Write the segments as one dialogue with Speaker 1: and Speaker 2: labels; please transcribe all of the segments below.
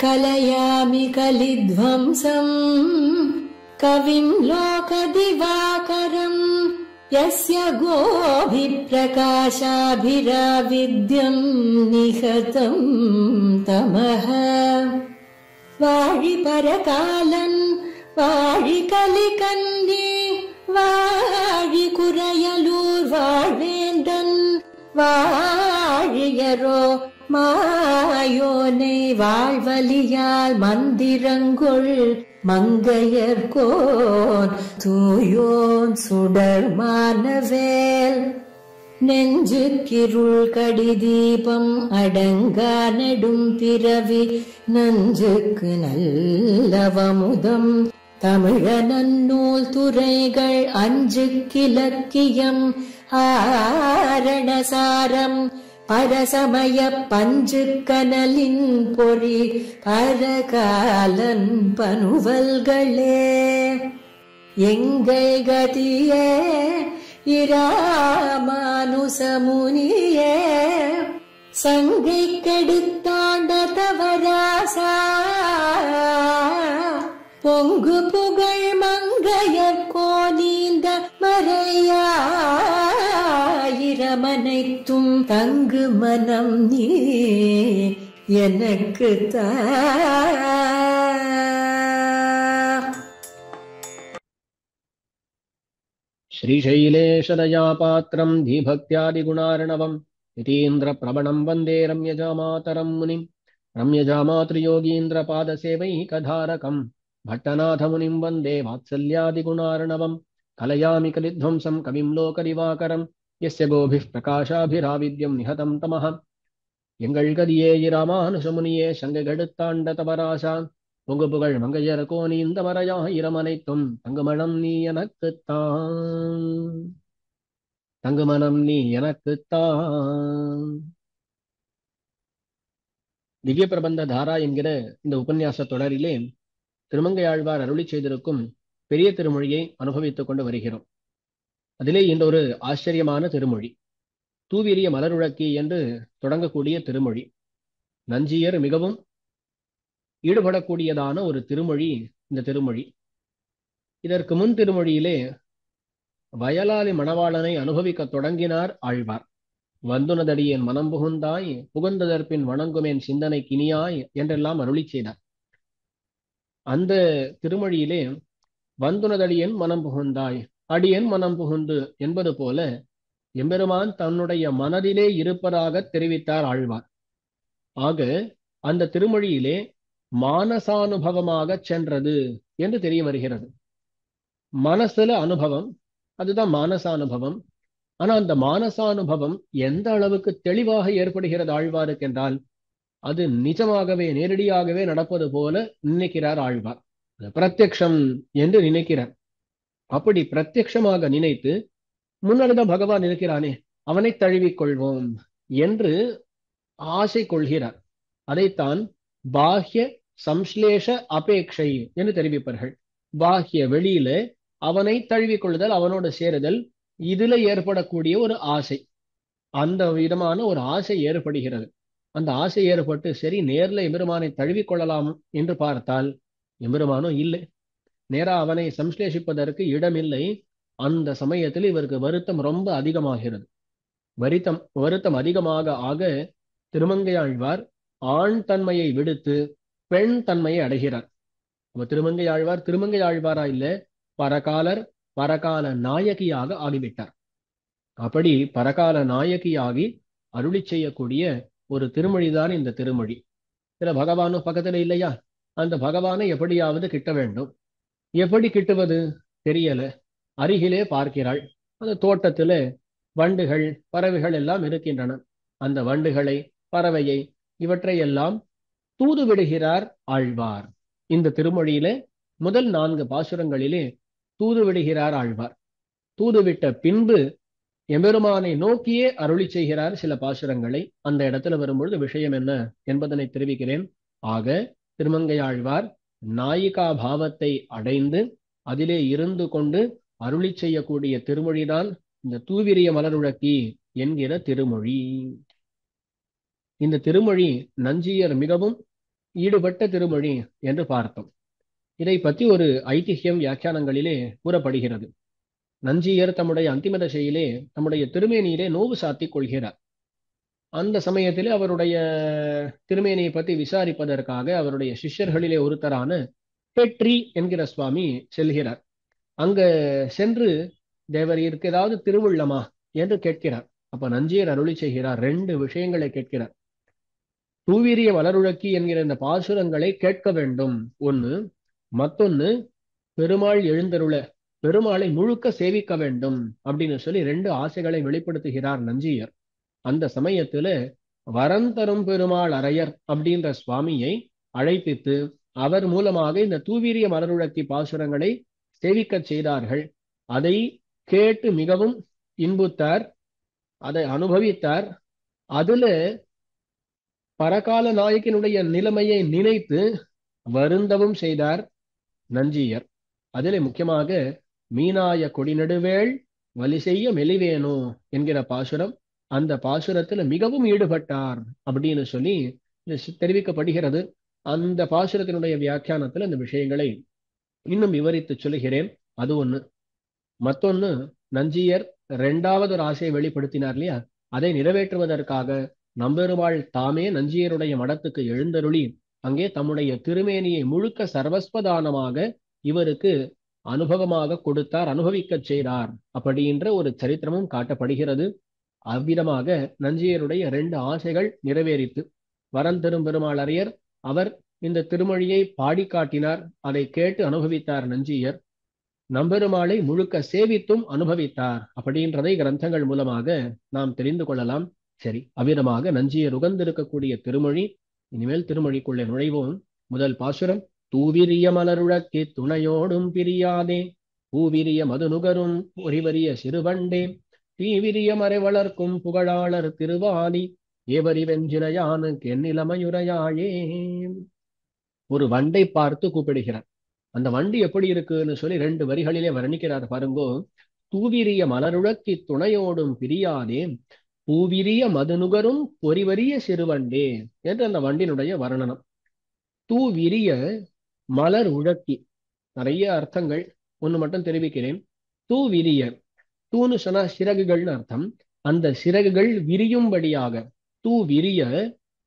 Speaker 1: கலயாமி கலித்வம்சம் கவிம் லோகதிவாகரம் யஸ்ய கோபிப்ரகாசாபிராவித்யம் நிகதம் தமஹ. வாழி பரகாலன் வாழி கலிகன்னி வாழி குறையலூர் வாழ்வேந்தன் வாழியரோ மாயோனை வாழ்வலியால் மந்திரங்கொள் மங்கையர்கோன் தூயோன் சுடர் மானவேல். நெஞ்சுக்கிருள் கடிதீபம் அடங்கா நெடும் பிறவி நஞ்சுக்கு நல்லவமுதம் தமிழ நன்னூல் துறைகள் அஞ்சுக்கிலக்கியம் ஆரணசாரம் பரசமய பஞ்சு கனலின் பொறி பரகாலன் பனுவல்களே. எங்கள் கதியே இராமானுசமுனியே சங்கை கெடுத்தாண்ட தவராசா பொங்கு புகழ் மங்கையர் கோனீந்த மறையாயிரமனைத்தும் தங்கு மனம் நீ எனக்கு தா.
Speaker 2: श्रीशैलेशदयापात्रं धीभक्त्यादिगुणार्णवं यतीन्द्रप्रवणं वन्दे रम्यजामातरं मुनिं रम्यजामातृयोगीन्द्रपादसेवैकधारकं भट्टनाथमुनिं वन्दे वात्सल्यादिगुणार्णवं कलयामि कलिध्वंसं कविं लोकदिवाकरं यस्य गोभिः प्रकाशाभिराविद्यं निहतं तमः. எங்கள் கதியே இராமானுசமுனியே சங்கெடுத்தாண்ட தவராசா பொங்கு புகழ் மங்கையர் கோனி இந்த மறையாயிரம் அனைத்தும் தங்குமணம் நீ எனக்குத்தான் தங்குமணம் நீ எனக்குத்தான். திவ்ய பிரபந்த தாரா என்கிற இந்த உபன்யாச தொடரிலே திருமங்கையாழ்வார் அருளி செய்திருக்கும் பெரிய திருமொழியை அனுபவித்துக் கொண்டு வருகிறோம். அதிலே இந்த ஒரு ஆச்சரியமான திருமொழி தூவிரிய மலருழக்கி என்று தொடங்கக்கூடிய திருமொழி. நஞ்சியர் மிகவும் ஈடுபடக்கூடியதான ஒரு திருமொழி இந்த திருமொழி. இதற்கு முன் திருமொழியிலே வயலாளி மணவாளனை அனுபவிக்க தொடங்கினார் ஆழ்வார். வந்துனதடியேன் மனம் புகுந்தாய் புகுந்ததற்பின் வணங்குமேன் சிந்தனை கினியாய் என்றெல்லாம் அருளி செய்தார். அந்த திருமொழியிலே வந்துனதடியேன் மனம் புகுந்தாய் அடியேன் மனம் புகுந்து என்பது போல எம்பெருமான் தன்னுடைய மனதிலே இருப்பதாக தெரிவித்தார் ஆழ்வார். ஆக அந்த திருமொழியிலே மானசானுபவமாக சென்றது என்று தெரிய வருகிறது. மனசுல அனுபவம், அதுதான் மானசானுபவம். ஆனா அந்த மானசானுபவம் எந்த அளவுக்கு தெளிவாக ஏற்படுகிறது ஆழ்வாருக்கு என்றால் அது நிஜமாகவே நேரடியாகவே நடப்பது போல நினைக்கிறார் ஆழ்வார். பிரத்யக்ஷம் என்று நினைக்கிறார். அப்படி பிரத்யக்ஷமாக நினைத்து முன்னதான் பகவான் இருக்கிறானே அவனை தழுவிக்கொள்வோம் என்று ஆசை கொள்கிறார். அதைத்தான் பாஹ்ய சம்ஸ்லேஷ அபேட்சை என்று தெரிவிப்பார்கள். பாஹ்ய வெளியில அவனை தழுவிக்கொள்ளுதல், அவனோட சேருதல், இதுல ஏற்படக்கூடிய ஒரு ஆசை, அந்த விதமான ஒரு ஆசை ஏற்படுகிறது. அந்த ஆசை ஏற்பட்டு சரி நேர்ல எம்பெருமானை தழுவிக்கொள்ளலாம் என்று பார்த்தால் எம்பெருமானும் இல்லை. நேரா அவனை சம்ஸ்லேஷிப்பதற்கு இடமில்லை. அந்த சமயத்தில் இவருக்கு வருத்தம் ரொம்ப அதிகமாகிறது. வருத்தம் அதிகமாக ஆக திருமங்கையாழ்வார் ஆண் தன்மையை விடுத்து பெண் தன்மையை அடைகிறார். திருமங்கையாழ்வார் திருமங்கையாழ்வாரா இல்ல, பரகாலர் பரகால நாயகியாக ஆகிவிட்டார். அப்படி பரகால நாயகியாகி அருளி செய்யக்கூடிய ஒரு திருமொழிதான் இந்த திருமொழி. சில பகவானும் பக்கத்துல இல்லையா, அந்த பகவானை எப்படியாவது கிட்ட வேண்டும். எப்படி கிட்டுவது தெரியல. அருகிலே பார்க்கிறாள். அந்த தோட்டத்துல வண்டுகள் பறவைகள் எல்லாம் இருக்கின்றன. அந்த வண்டுகளை பறவையை இவற்றையெல்லாம் தூது விடுகிறார் ஆழ்வார். இந்த திருமொழியிலே முதல் 4 பாசுரங்களிலே தூது விடுகிறார் ஆழ்வார். தூதுவிட்ட பின்பு எம்பெருமானை நோக்கியே அருளி செய்கிறார் சில பாசுரங்களை. அந்த இடத்துல வரும்பொழுது விஷயம் என்ன என்பதனை தெரிவிக்கிறேன். ஆக திருமங்கையாழ்வார் நாயிகா பாவத்தை அடைந்து அதிலே இருந்து கொண்டு அருளி செய்யக்கூடிய திருமொழிதான் இந்த தூவிரிய மலருழக்கி என்கிற திருமொழி. இந்த திருமொழி நஞ்சியர் மிகவும் ஈடுபட்ட திருமொழி என்று பார்த்தோம். இதை பற்றி ஒரு ஐதிஹ்யம் வியாக்கியானங்களிலே கூறப்படுகிறது. நஞ்சியர் தம்முடைய அந்திம தசையிலே தம்முடைய திருமேனியிலே நோவு சாத்திக் கொள்கிறார். அந்த சமயத்திலே அவருடைய திருமேனியை பற்றி விசாரிப்பதற்காக அவருடைய சிஷ்யர்களிலே ஒருத்தரான பெட்ரி என்கிற சுவாமி செல்கிறார். அங்க சென்று தேவரீருக்கு ஏதாவது திருவுள்ளமா என்று கேட்கிறார். அப்ப நஞ்சியர் அருளி செய்கிறார். 2 விஷயங்களை கேட்கிறார். தூவீரிய மலருழக்கி என்கிற இந்த பாசுரங்களை கேட்க வேண்டும் ஒண்ணு, மத்தொன்னு பெருமாள் எழுந்தருள பெருமாளை முழுக்க சேவிக்க வேண்டும் அப்படின்னு சொல்லி 2 ஆசைகளை வெளிப்படுத்துகிறார் நஞ்சியர். அந்த சமயத்துல வரந்தரும் பெருமாள் அரையர் அப்படின்ற சுவாமியை அழைப்பித்து அவர் மூலமாக இந்த தூவீரிய மலருழக்கி பாசுரங்களை சேவிக்க செய்தார்கள். அதை கேட்டு மிகவும் இன்புத்தார், அதை அனுபவித்தார். அதுல பரகால நாயகனுடைய நிலைமையை நினைத்து வருந்தவும் செய்தார் நஞ்சியர். அதிலே முக்கியமாக மீனாய கொடிநடுவேள் வலி செய்ய மெலிவேனோ என்கிற பாசுரம், அந்த பாசுரத்துல மிகவும் ஈடுபட்டார் அப்படின்னு சொல்லி தெரிவிக்கப்படுகிறது. அந்த பாசுரத்தினுடைய வியாக்கியானத்துல இந்த விஷயங்களை இன்னும் விவரித்து சொல்லுகிறேன். அது ஒண்ணு. மத்தொன்னு, நஞ்சியர் 2வது ஒரு ஆசையை வெளிப்படுத்தினார் இல்லையா, அதை நிறைவேற்றுவதற்காக நம்பெருமாள் தாமே நஞ்சியருடைய மடத்துக்கு எழுந்தருளி அங்கே தம்முடைய திருமேனியை முழுக்க சர்வஸ்வதானமாக இவருக்கு அனுபவமாக கொடுத்தார், அனுபவிக்க செய்தார் அப்படின்ற ஒரு சரித்திரமும் காட்டப்படுகிறது. அவ்விதமாக நஞ்சியருடைய 2 ஆசைகள் நிறைவேறித்து வரந்தரும் பெருமாள் அரையர் அவர் இந்த திருமொழியை பாடி காட்டினார். அதை கேட்டு அனுபவித்தார் நஞ்சியர். நம்பெருமாளை முழுக்க சேவித்தும் அனுபவித்தார் அப்படின்றதை கிரந்தங்கள் மூலமாக நாம் தெரிந்து கொள்ளலாம். சரி, அவ்விதமாக நஞ்சியர் உகந்திருக்கக்கூடிய திருமொழி. இனிமேல் திருமொழிக்குள்ளே நுழைவோம். முதல் பாசுரம். தூவிரிய மலருழக்கி துணையோடும் பிரியாதே பூவிரிய மதுநுகரும் ஒரிவரிய சிறுவண்டே தீவிரிய மறை வளர்க்கும் புகழாளர் திருவாலி ஏவரி வெஞ்சினையானுக்கு எண்ணிலமையுரையாயே. ஒரு வண்டை பார்த்து கூப்பிடுகிறார். அந்த வண்டி எப்படி இருக்குன்னு சொல்லி 2 வரிகளிலே வர்ணிக்கிறார் பாருங்கோ. தூவிரிய மலருழக்கி துணையோடும் பிரியாதே பூவிரிய மதுநுகரும் பொறிவரிய சிறுவண்டே என்று அந்த வண்டினுடைய வர்ணனம். தூவிரிய மலர் உழக்கி, நிறைய அர்த்தங்கள், ஒண்ணு மட்டும் தெரிவிக்கிறேன். தூவிரிய, தூன்னு சொன்னா சிறகுகள்னு அர்த்தம். அந்த சிறகுகள் விரியும்படியாக தூவிரிய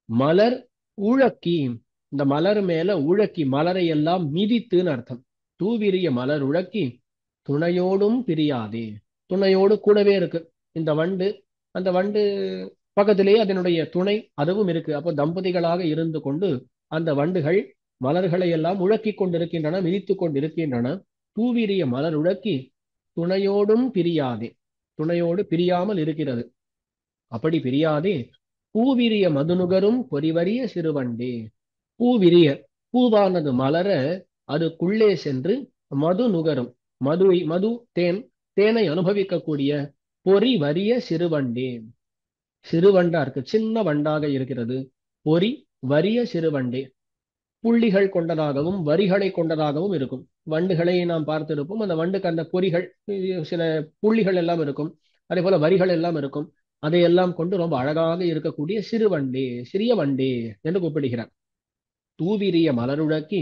Speaker 2: மலர் உழக்கி, இந்த மலர் மேல உழக்கி, மலரை எல்லாம் மிதித்துன்னு அர்த்தம். தூவிரிய மலர் உழக்கி துணையோடும் பிரியாதே, துணையோடு கூடவே இருக்கு இந்த வண்டு. அந்த வண்டு பக்கத்திலேயே அதனுடைய துணை அதுவும் இருக்கு. அப்போ தம்பதிகளாக இருந்து கொண்டு அந்த வண்டுகள் மலர்களை எல்லாம் உழக்கி கொண்டிருக்கின்றன, மிதித்து கொண்டிருக்கின்றன. தூவிரிய மலர் உழக்கி துணையோடும் பிரியாதே, துணையோடு பிரியாமல் இருக்கிறது. அப்படி பிரியாதே பூவிரிய மதுநுகரும் பொறிவரிய சிறுவண்டே. பூவிரிய, பூவானது மலர அதுக்குள்ளே சென்று மது நுகரும், மது தேன், தேனை அனுபவிக்கக்கூடிய பொறி வரிய சிறுவண்டே. சிறுவண்டா இருக்கு, சின்ன வண்டாக இருக்கிறது. பொறி வரிய சிறுவண்டே, புள்ளிகள் கொண்டதாகவும் வரிகளை கொண்டதாகவும் இருக்கும். வண்டுகளை நாம் பார்த்திருப்போம். அந்த வண்டுக்கு அந்த பொறிகள், சில புள்ளிகள் எல்லாம் இருக்கும். அதே போல வரிகள் எல்லாம் இருக்கும். அதையெல்லாம் கொண்டு ரொம்ப அழகாக இருக்கக்கூடிய சிறுவண்டே, சிறிய வண்டே என்று கூப்பிடுகிறார். தூவிரிய மலருழக்கி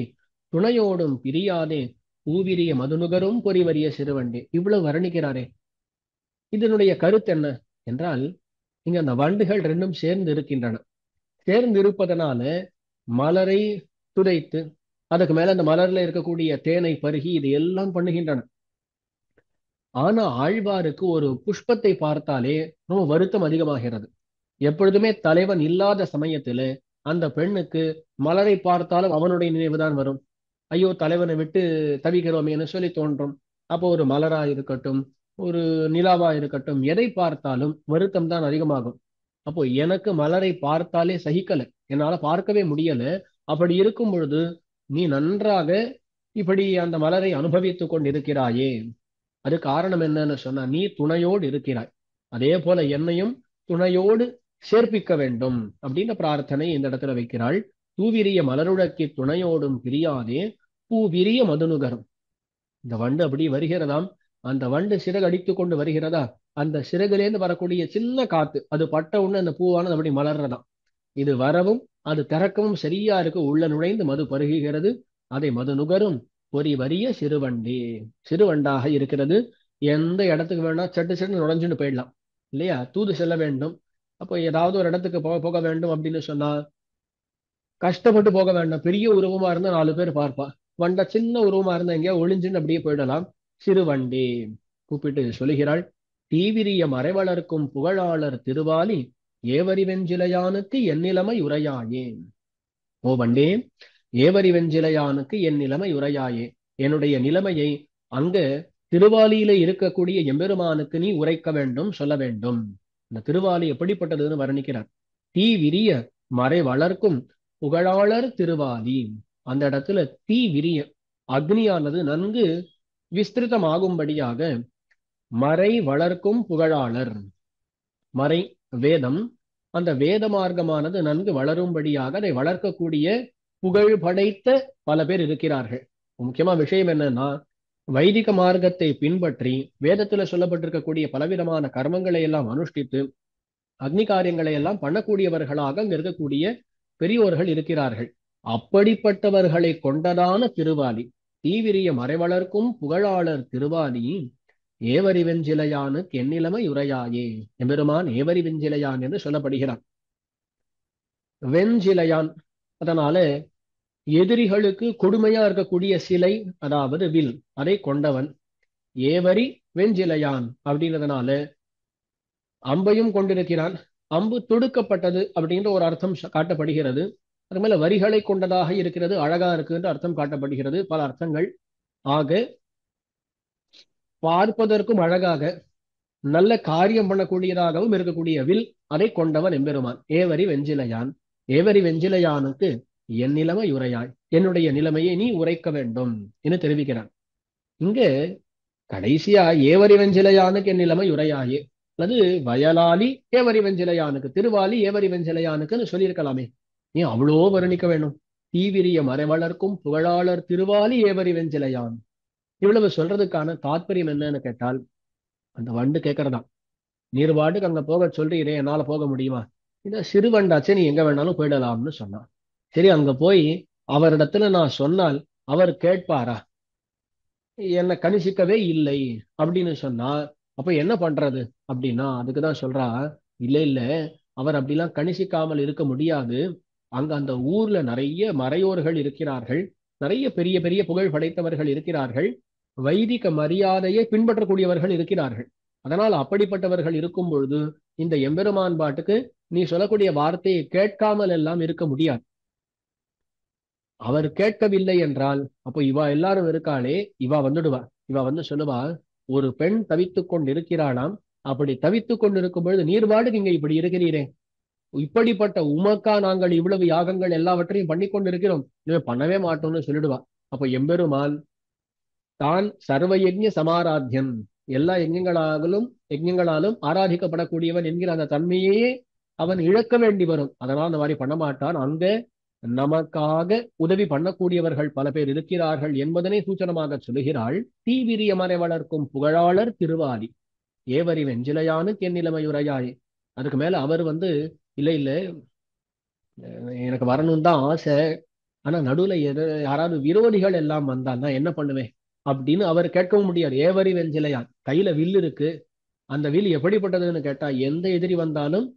Speaker 2: துணையோடும் பிரியாதே பூவிரிய மதுநுகரும் பொறிவரிய சிறுவண்டே. இவ்வளவு வர்ணிக்கிறாரே, இதனுடைய கருத்து என்ன என்றால், இங்க அந்த வண்டுகள் 2ம் சேர்ந்து இருக்கின்றன. சேர்ந்து இருப்பதனால மலரை துடைத்து அதுக்கு மேல அந்த மலர்ல இருக்கக்கூடிய தேனை பருகி இது எல்லாம் பண்ணுகின்றன. ஆனா ஆழ்வாருக்கு ஒரு புஷ்பத்தை பார்த்தாலே ரொம்ப வருத்தம் அதிகமாகிறது. எப்பொழுதுமே தலைவன் இல்லாத சமயத்துல அந்த பெண்ணுக்கு மலரை பார்த்தாலும் அவனுடைய நினைவுதான் வரும். ஐயோ, தலைவனை விட்டு தவிக்கிறோமேன்னு சொல்லி தோன்றும். அப்போ ஒரு மலரா இருக்கட்டும், ஒரு நிலாவா இருக்கட்டும், எதை பார்த்தாலும் வருத்தம் தான் அதிகமாகும். அப்போ எனக்கு மலரை பார்த்தாலே சகிக்கல, என்னால பார்க்கவே முடியல. அப்படி இருக்கும் பொழுது நீ நன்றாக இப்படி அந்த மலரை அனுபவித்துக் கொண்டிருக்கிறாயே, அது காரணம் என்னன்னு சொன்னா நீ துணையோடு இருக்கிறாய். அதே போல என்னையும் துணையோடு சேர்ப்பிக்க வேண்டும் அப்படின்ற பிரார்த்தனை இந்த இடத்துல வைக்கிறாள். தூவிரிய மலருழக்கி துணையோடும் பிரியாதே பூவிரிய மதுநுகரும். இந்த வண்டு அப்படி வருகிறதாம். அந்த வண்டு சிறகு அடித்து கொண்டு வருகிறதா, அந்த சிறகுலேருந்து வரக்கூடிய சின்ன காத்து அது பட்ட உடனே அந்த பூவானது அப்படி மலர்றதாம். இது வரவும் அது திறக்கவும் சரியா இருக்கு, உள்ள நுழைந்து மது பருகுகிறது. அதை மது நுகரும் பொறி வரிய சிறுவண்டே, சிறுவண்டாக இருக்கிறது. எந்த இடத்துக்கு வேணா சட்டு சட்டு நுழைஞ்சுன்னு போயிடலாம் இல்லையா? தூது செல்ல வேண்டும், அப்போ ஏதாவது ஒரு இடத்துக்கு போக வேண்டும் அப்படின்னு சொன்னா கஷ்டப்பட்டு போக வேண்டாம். பெரிய உருவமா இருந்தா 4 பேர் பார்ப்பா, வண்டா சின்ன உருவமா இருந்தா எங்கேயா ஒளிஞ்சுன்னு அப்படியே போயிடலாம். சிறுவண்டே கூப்பிட்டு சொல்லுகிறாள், தீவிரிய மறைவளர்க்கும் புகழாளர் திருவாலி ஏவரி வெஞ்சிலையானுக்கு என் நிலைமை உரையாயே. ஓ வண்டே, ஏவரி வெஞ்சிலையானுக்கு என் நிலைமை உரையாயே, என்னுடைய நிலைமையை அங்க திருவாலியில இருக்கக்கூடிய எம்பெருமானுக்கு நீ உரைக்க வேண்டும், சொல்ல வேண்டும். இந்த திருவாலி எப்படிப்பட்டதுன்னு வர்ணிக்கிறார். தீ விரிய மறை வளர்க்கும் புகழாளர் திருவாலி. அந்த இடத்துல தீ விரிய, அக்னியானது நன்கு விஸ்திருதமாகும்படியாக மறை வளர்க்கும் புகழாளர், மறை வேதம், அந்த வேத மார்க்கமானது நன்கு வளரும்படியாக அதை வளர்க்கக்கூடிய புகழ் படைத்த பல பேர் இருக்கிறார்கள். முக்கியமா விஷயம் என்னன்னா, வைதிக மார்க்கத்தை பின்பற்றி வேதத்துல சொல்லப்பட்டிருக்கக்கூடிய பலவிதமான கர்மங்களை எல்லாம் அனுஷ்டித்து அக்னி காரியங்களை எல்லாம் பண்ணக்கூடியவர்களாக அங்க இருக்கக்கூடிய பெரியோர்கள் இருக்கிறார்கள். அப்படிப்பட்டவர்களை கொண்டதான திருவாலி, தீவிரிய மறைவளர்க்கும் புகழாளர் திருவாலி ஏவரி வெஞ்சிலையானுக்கு எண்ணிலமை உரையாயே. எம்பெருமான் ஏவரி வெஞ்சிலையான் என்று சொல்லப்படுகிறான். வெஞ்சிலையான், அதனால எதிரிகளுக்கு கொடுமையா இருக்கக்கூடிய சிலை, அதாவது வில், அதை கொண்டவன். ஏவரி வெஞ்சிலையான் அப்படின்றதுனால அம்பையும் கொண்டிருக்கிறான். அம்பு தொடுக்கப்பட்டது அப்படின்ற ஒரு அர்த்தம் காட்டப்படுகிறது. அது மேல வரிகளை கொண்டதாக இருக்கிறது, அழகா இருக்குன்ற அர்த்தம் காட்டப்படுகிறது, பல அர்த்தங்கள். ஆக பார்ப்பதற்கும் அழகாக நல்ல காரியம் பண்ணக்கூடியதாகவும் இருக்கக்கூடிய வில், அதை கொண்டவன் எம்பெருமான். ஏவரி வெஞ்சிலையான், ஏவரி வெஞ்சிலையானுக்கு என் நிலைமை உரையாய், என்னுடைய நிலைமையை நீ உரைக்க வேண்டும் என்று தெரிவிக்கிறான். இங்க கடைசியா ஏவரி வெஞ்சிலையானுக்கு என் நிலைமை உரையாயே, அல்லது வயலாளி ஏவரி வெஞ்சிலையானுக்கு, திருவாலி ஏவரி வெஞ்சிலையானுக்குன்னு சொல்லியிருக்கலாமே, ஏன் அவ்வளோ வர்ணிக்க வேணும்? தீவிரிய மறைவளர்க்கும் புகழாளர் திருவாலி ஏவரி வெஞ்சிலையான், இவ்வளவு சொல்றதுக்கான தாத்பரியம் என்னன்னு கேட்டால், அந்த வண்டு கேட்கறதான், நீர் பாட்டுக்கு அங்க போக சொல்றீரே, என்னால போக முடியுமா? இந்த சிறுவண்டாச்சே, நீ எங்க வேணாலும் போயிடலாம்னு சொன்னான். சரி, அங்க போய் அவரிடத்துல நான் சொன்னால் அவர் கேட்பாரா? என்னை கணிசிக்கவே இல்லை அப்படின்னு சொன்னா அப்ப என்ன பண்றது அப்படின்னா, அதுக்குதான் சொல்றா, இல்ல இல்ல, அவர் அப்படிலாம் கணிசிக்காமல் இருக்க முடியாது. அங்க அந்த ஊர்ல நிறைய மறையோர்கள் இருக்கிறார்கள், நிறைய பெரிய பெரிய புகழ் படைத்தவர்கள் இருக்கிறார்கள், வைதிக மரியாதையை பின்பற்றக்கூடியவர்கள் இருக்கிறார்கள். அதனால் அப்படிப்பட்டவர்கள் இருக்கும் பொழுது இந்த எம்பெருமான் பாட்டுக்கு நீ சொல்லக்கூடிய வார்த்தையை கேட்காமல் எல்லாம் இருக்க முடியாது. அவர் கேட்கவில்லை என்றால் அப்போ இவா எல்லாரும் இருக்காளே, இவா வந்துடுவா. இவா வந்து சொல்லுவா, ஒரு பெண் தவித்துக் கொண்டு இருக்கிறாளாம், அப்படி தவித்துக் கொண்டு இருக்கும் பொழுது நீர் பாட்டுக்கு இங்க இப்படி இருக்கிறீரே, இப்படிப்பட்ட உமக்கா நாங்கள் இவ்வளவு யாகங்கள் எல்லாவற்றையும் பண்ணி கொண்டு இருக்கிறோம், இனிமே பண்ணவே மாட்டோம்னு சொல்லிடுவா. அப்போ எம்பெருமான் தான் சர்வ யஜ்ஞ சமாராத்தியன், எல்லா யஜ்ஞங்களாலும் ஆராதிக்கப்படக்கூடியவன் என்கிற அந்த தன்மையே அவன் இழக்க வேண்டி வரும். அதனால் அந்த மாதிரி பண்ண மாட்டான். அங்க நமக்காக உதவி பண்ணக்கூடியவர்கள் பல பேர் இருக்கிறார்கள் என்பதனை சூச்சனமாக சொல்லுகிறாள். தீவிரிய மறை வளர்க்கும் புகழாளர் திருவாலி ஏவரி வெஞ்சிலையானுக்கு என் நிலைமை உரையாய். அதுக்கு மேல அவர் வந்து, இல்ல இல்ல, எனக்கு வரணும் தான் ஆசை, ஆனா நடுவுல யாராவது விரோதிகள் எல்லாம் வந்தால் நான் என்ன பண்ணுவேன் அப்படின்னு அவர் கேட்கவும் முடியாது. ஏவரி வெஞ்சிலையான், கையில வில் இருக்கு, அந்த வில் எப்படிப்பட்டதுன்னு கேட்டா, எந்த எதிரி வந்தாலும்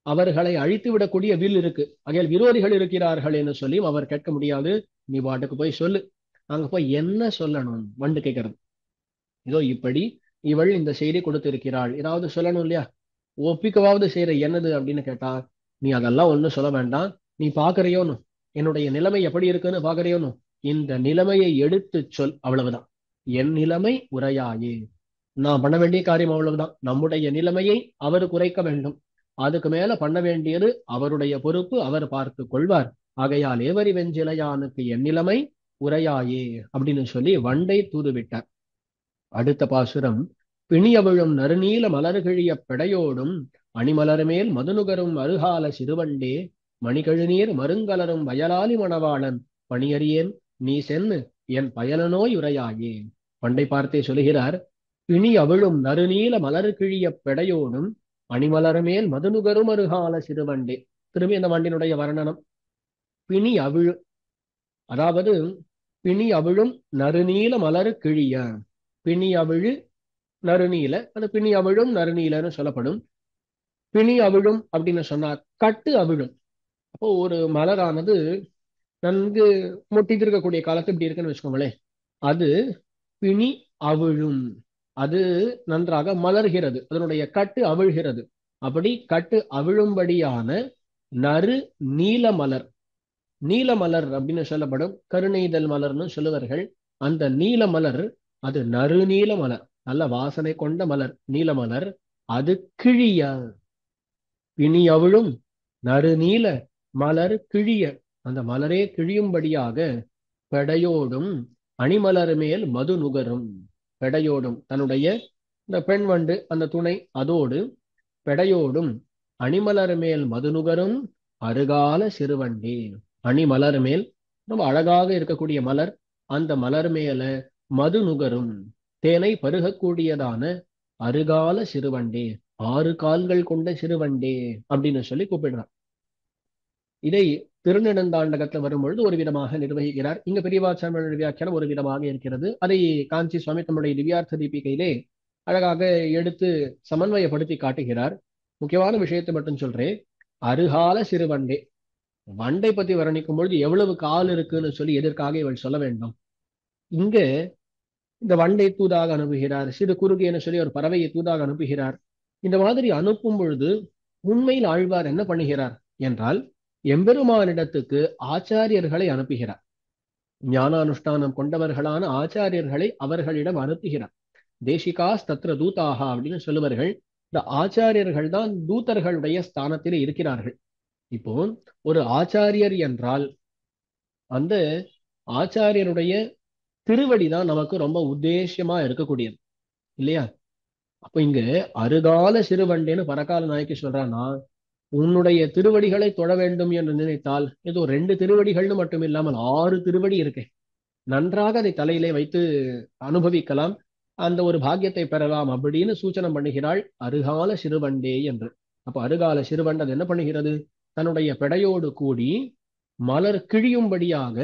Speaker 2: அவர்களை அழித்து விடக்கூடிய வில் இருக்கு, ஆகையால் விரோதிகள் இருக்கிறார்கள் என்று சொல்லியும் அவர் கேட்க முடியாது. நீ பாட்டுக்கு போய் சொல்லு. அங்க போய் என்ன சொல்லணும்? வண்டு கேட்கறது, இதோ இப்படி இவள் இந்த செய்தி கொடுத்து இருக்கிறாள், ஏதாவது சொல்லணும் இல்லையா? ஒப்பிக்கவாவது செய்யற, என்னது அப்படின்னு கேட்டா, நீ அதெல்லாம் ஒண்ணும் சொல்ல வேண்டாம், நீ பாக்குறியோன்னு, என்னுடைய நிலைமை எப்படி இருக்குன்னு பாக்குறியோன்னு, இந்த நிலைமையை எடுத்து சொல், அவ்வளவுதான். என் நிலைமை உரையாயே, நான் பண்ண வேண்டிய காரியம் அவ்வளவுதான். நம்முடைய நிலைமையை அவர் குறைக்க வேண்டும், அதுக்கு மேல பண்ண வேண்டியது அவருடைய பொறுப்பு, அவர் பார்த்து கொள்வார். ஆகையால் ஏவரி வெஞ்சிலையானுக்கு என் நிலைமை உரையாயே அப்படின்னு சொல்லி வண்டை தூதுவிட்டார். அடுத்த பாசுரம், பிணியவிழும் நறுநீல மலர்கிழிய பெடையோடும் அணிமலர் மேல் மதுநுகரும் அருகால சிறுவண்டே மணிகழுநீர் மருங்கலரும் வயலாலி மணவாளன் பணியறியேன் நீ சென்னு என் பயலனோய் உரையாயே. வண்டை பார்த்தே சொல்கிறார், பிணி அவிழும் நறுநீல மலர்கிழிய பெடையோடும் அணிமலர் மேல் மதுநுகரும் அருகால சிறுவண்டே. திரும்பி அந்த வண்டினுடைய வர்ணனம், பிணி அவிழு, அதாவது பிணி அவிழும் நறுநீல மலர் கிழிய. பிணி அவிழு நறுநீல, அது பிணி அவிழும் நறுநீலன்னு சொல்லப்படும். பிணி அவிழும் அப்படின்னு சொன்னா கட்டு அவிழும். அப்போ ஒரு மலரானது நன்கு முட்டிட்டு இருக்கக்கூடிய காலத்து இப்படி இருக்குன்னு வச்சுக்கோங்களேன், அது பிணி அவிழும், அது நன்றாக மலர்கிறது, அதனுடைய கட்டு அவிழ்கிறது. அப்படி கட்டு அவிழும்படியான நறு நீல மலர், நீல மலர் அப்படின்னு சொல்லப்படும், கருணைதல் மலர்னு சொல்லுவார்கள். அந்த நீல மலர் அது நறுநீல மலர், நல்ல வாசனை கொண்ட மலர், நீல மலர். அது கிழிய, பிணி அவிழும் நறுநீல மலர் கிழிய, அந்த மலரே கிழியும்படியாக பெடையோடும் அணிமலர் மேல் மது நுகரும். பெடையோடும் தன்னுடைய இந்த பெண் வண்டு அந்த துணை, அதோடு பெடையோடும் அணிமலர் மேல் மது நுகரும் அருகால சிறுவண்டே. அணிமலர் மேல் ரொம்ப அழகாக இருக்கக்கூடிய மலர், அந்த மலர் மேல மது நுகரும் தேனை பருகக்கூடியதான அருகால சிறுவண்டே, 6 கால்கள் கொண்ட சிறுவண்டே அப்படின்னு சொல்லி கூப்பிடுறார். இதை திருநெடுந்தாண்டகத்துல வரும்பொழுது ஒரு விதமாக நிர்வகிக்கிறார். இங்க பெரியவாச்சாரிய வியாக்கியானம் ஒரு விதமாக இருக்கிறது. அதை காஞ்சி சுவாமி தம்முடைய திவ்யார்த்த தீபிகையிலே அழகாக எடுத்து சமன்வயப்படுத்தி காட்டுகிறார். முக்கியமான விஷயத்தை மட்டும் சொல்றேன். அருகால சிறுவண்டே, வண்டை பத்தி வர்ணிக்கும் பொழுது எவ்வளவு கால் இருக்குன்னு சொல்லி எதற்காக இவள் சொல்ல வேண்டும்? இங்க இந்த வண்டை தூதாக அனுப்புகிறார், சிறு குறுகின்னு சொல்லி ஒரு பறவையை தூதாக அனுப்புகிறார். இந்த மாதிரி அனுப்பும் பொழுது உண்மையில் ஆழ்வார் என்ன பண்ணுகிறார் என்றால், எம்பெருமானிடத்துக்கு ஆச்சாரியர்களை அனுப்புகிறார். ஞானானுஷ்டானம் கொண்டவர்களான ஆச்சாரியர்களை அவர்களிடம் அனுப்புகிறார். தேசிகாஸ் தத்ர தூதாக அப்படின்னு சொல்லுவார்கள். இந்த ஆச்சாரியர்கள் தான் தூதர்களுடைய ஸ்தானத்திலே இருக்கிறார்கள். இப்போ ஒரு ஆச்சாரியர் என்றால் அந்த ஆச்சாரியருடைய திருவடி தான் நமக்கு ரொம்ப உத்தேசியமா இருக்கக்கூடியது இல்லையா? அப்ப இங்க அருகால சிறுவண்டேன்னு பரகால நாயக்கி சொல்றான்னா, உன்னுடைய திருவடிகளை தொழ வேண்டும் என்று நினைத்தால் ஏதோ 2 திருவடிகள்னு மட்டும் இல்லாமல் 6 திருவடி இருக்கு, நன்றாக அதை தலையிலே வைத்து அனுபவிக்கலாம், அந்த ஒரு பாக்கியத்தை பெறலாம் அப்படின்னு சூச்சனம் பண்ணுகிறாள் அருகால சிறுவண்டே என்று. அப்ப அருகால சிறுவண்டு அது என்ன பண்ணுகிறது? தன்னுடைய பெடையோடு கூடி மலர் கிழியும்படியாக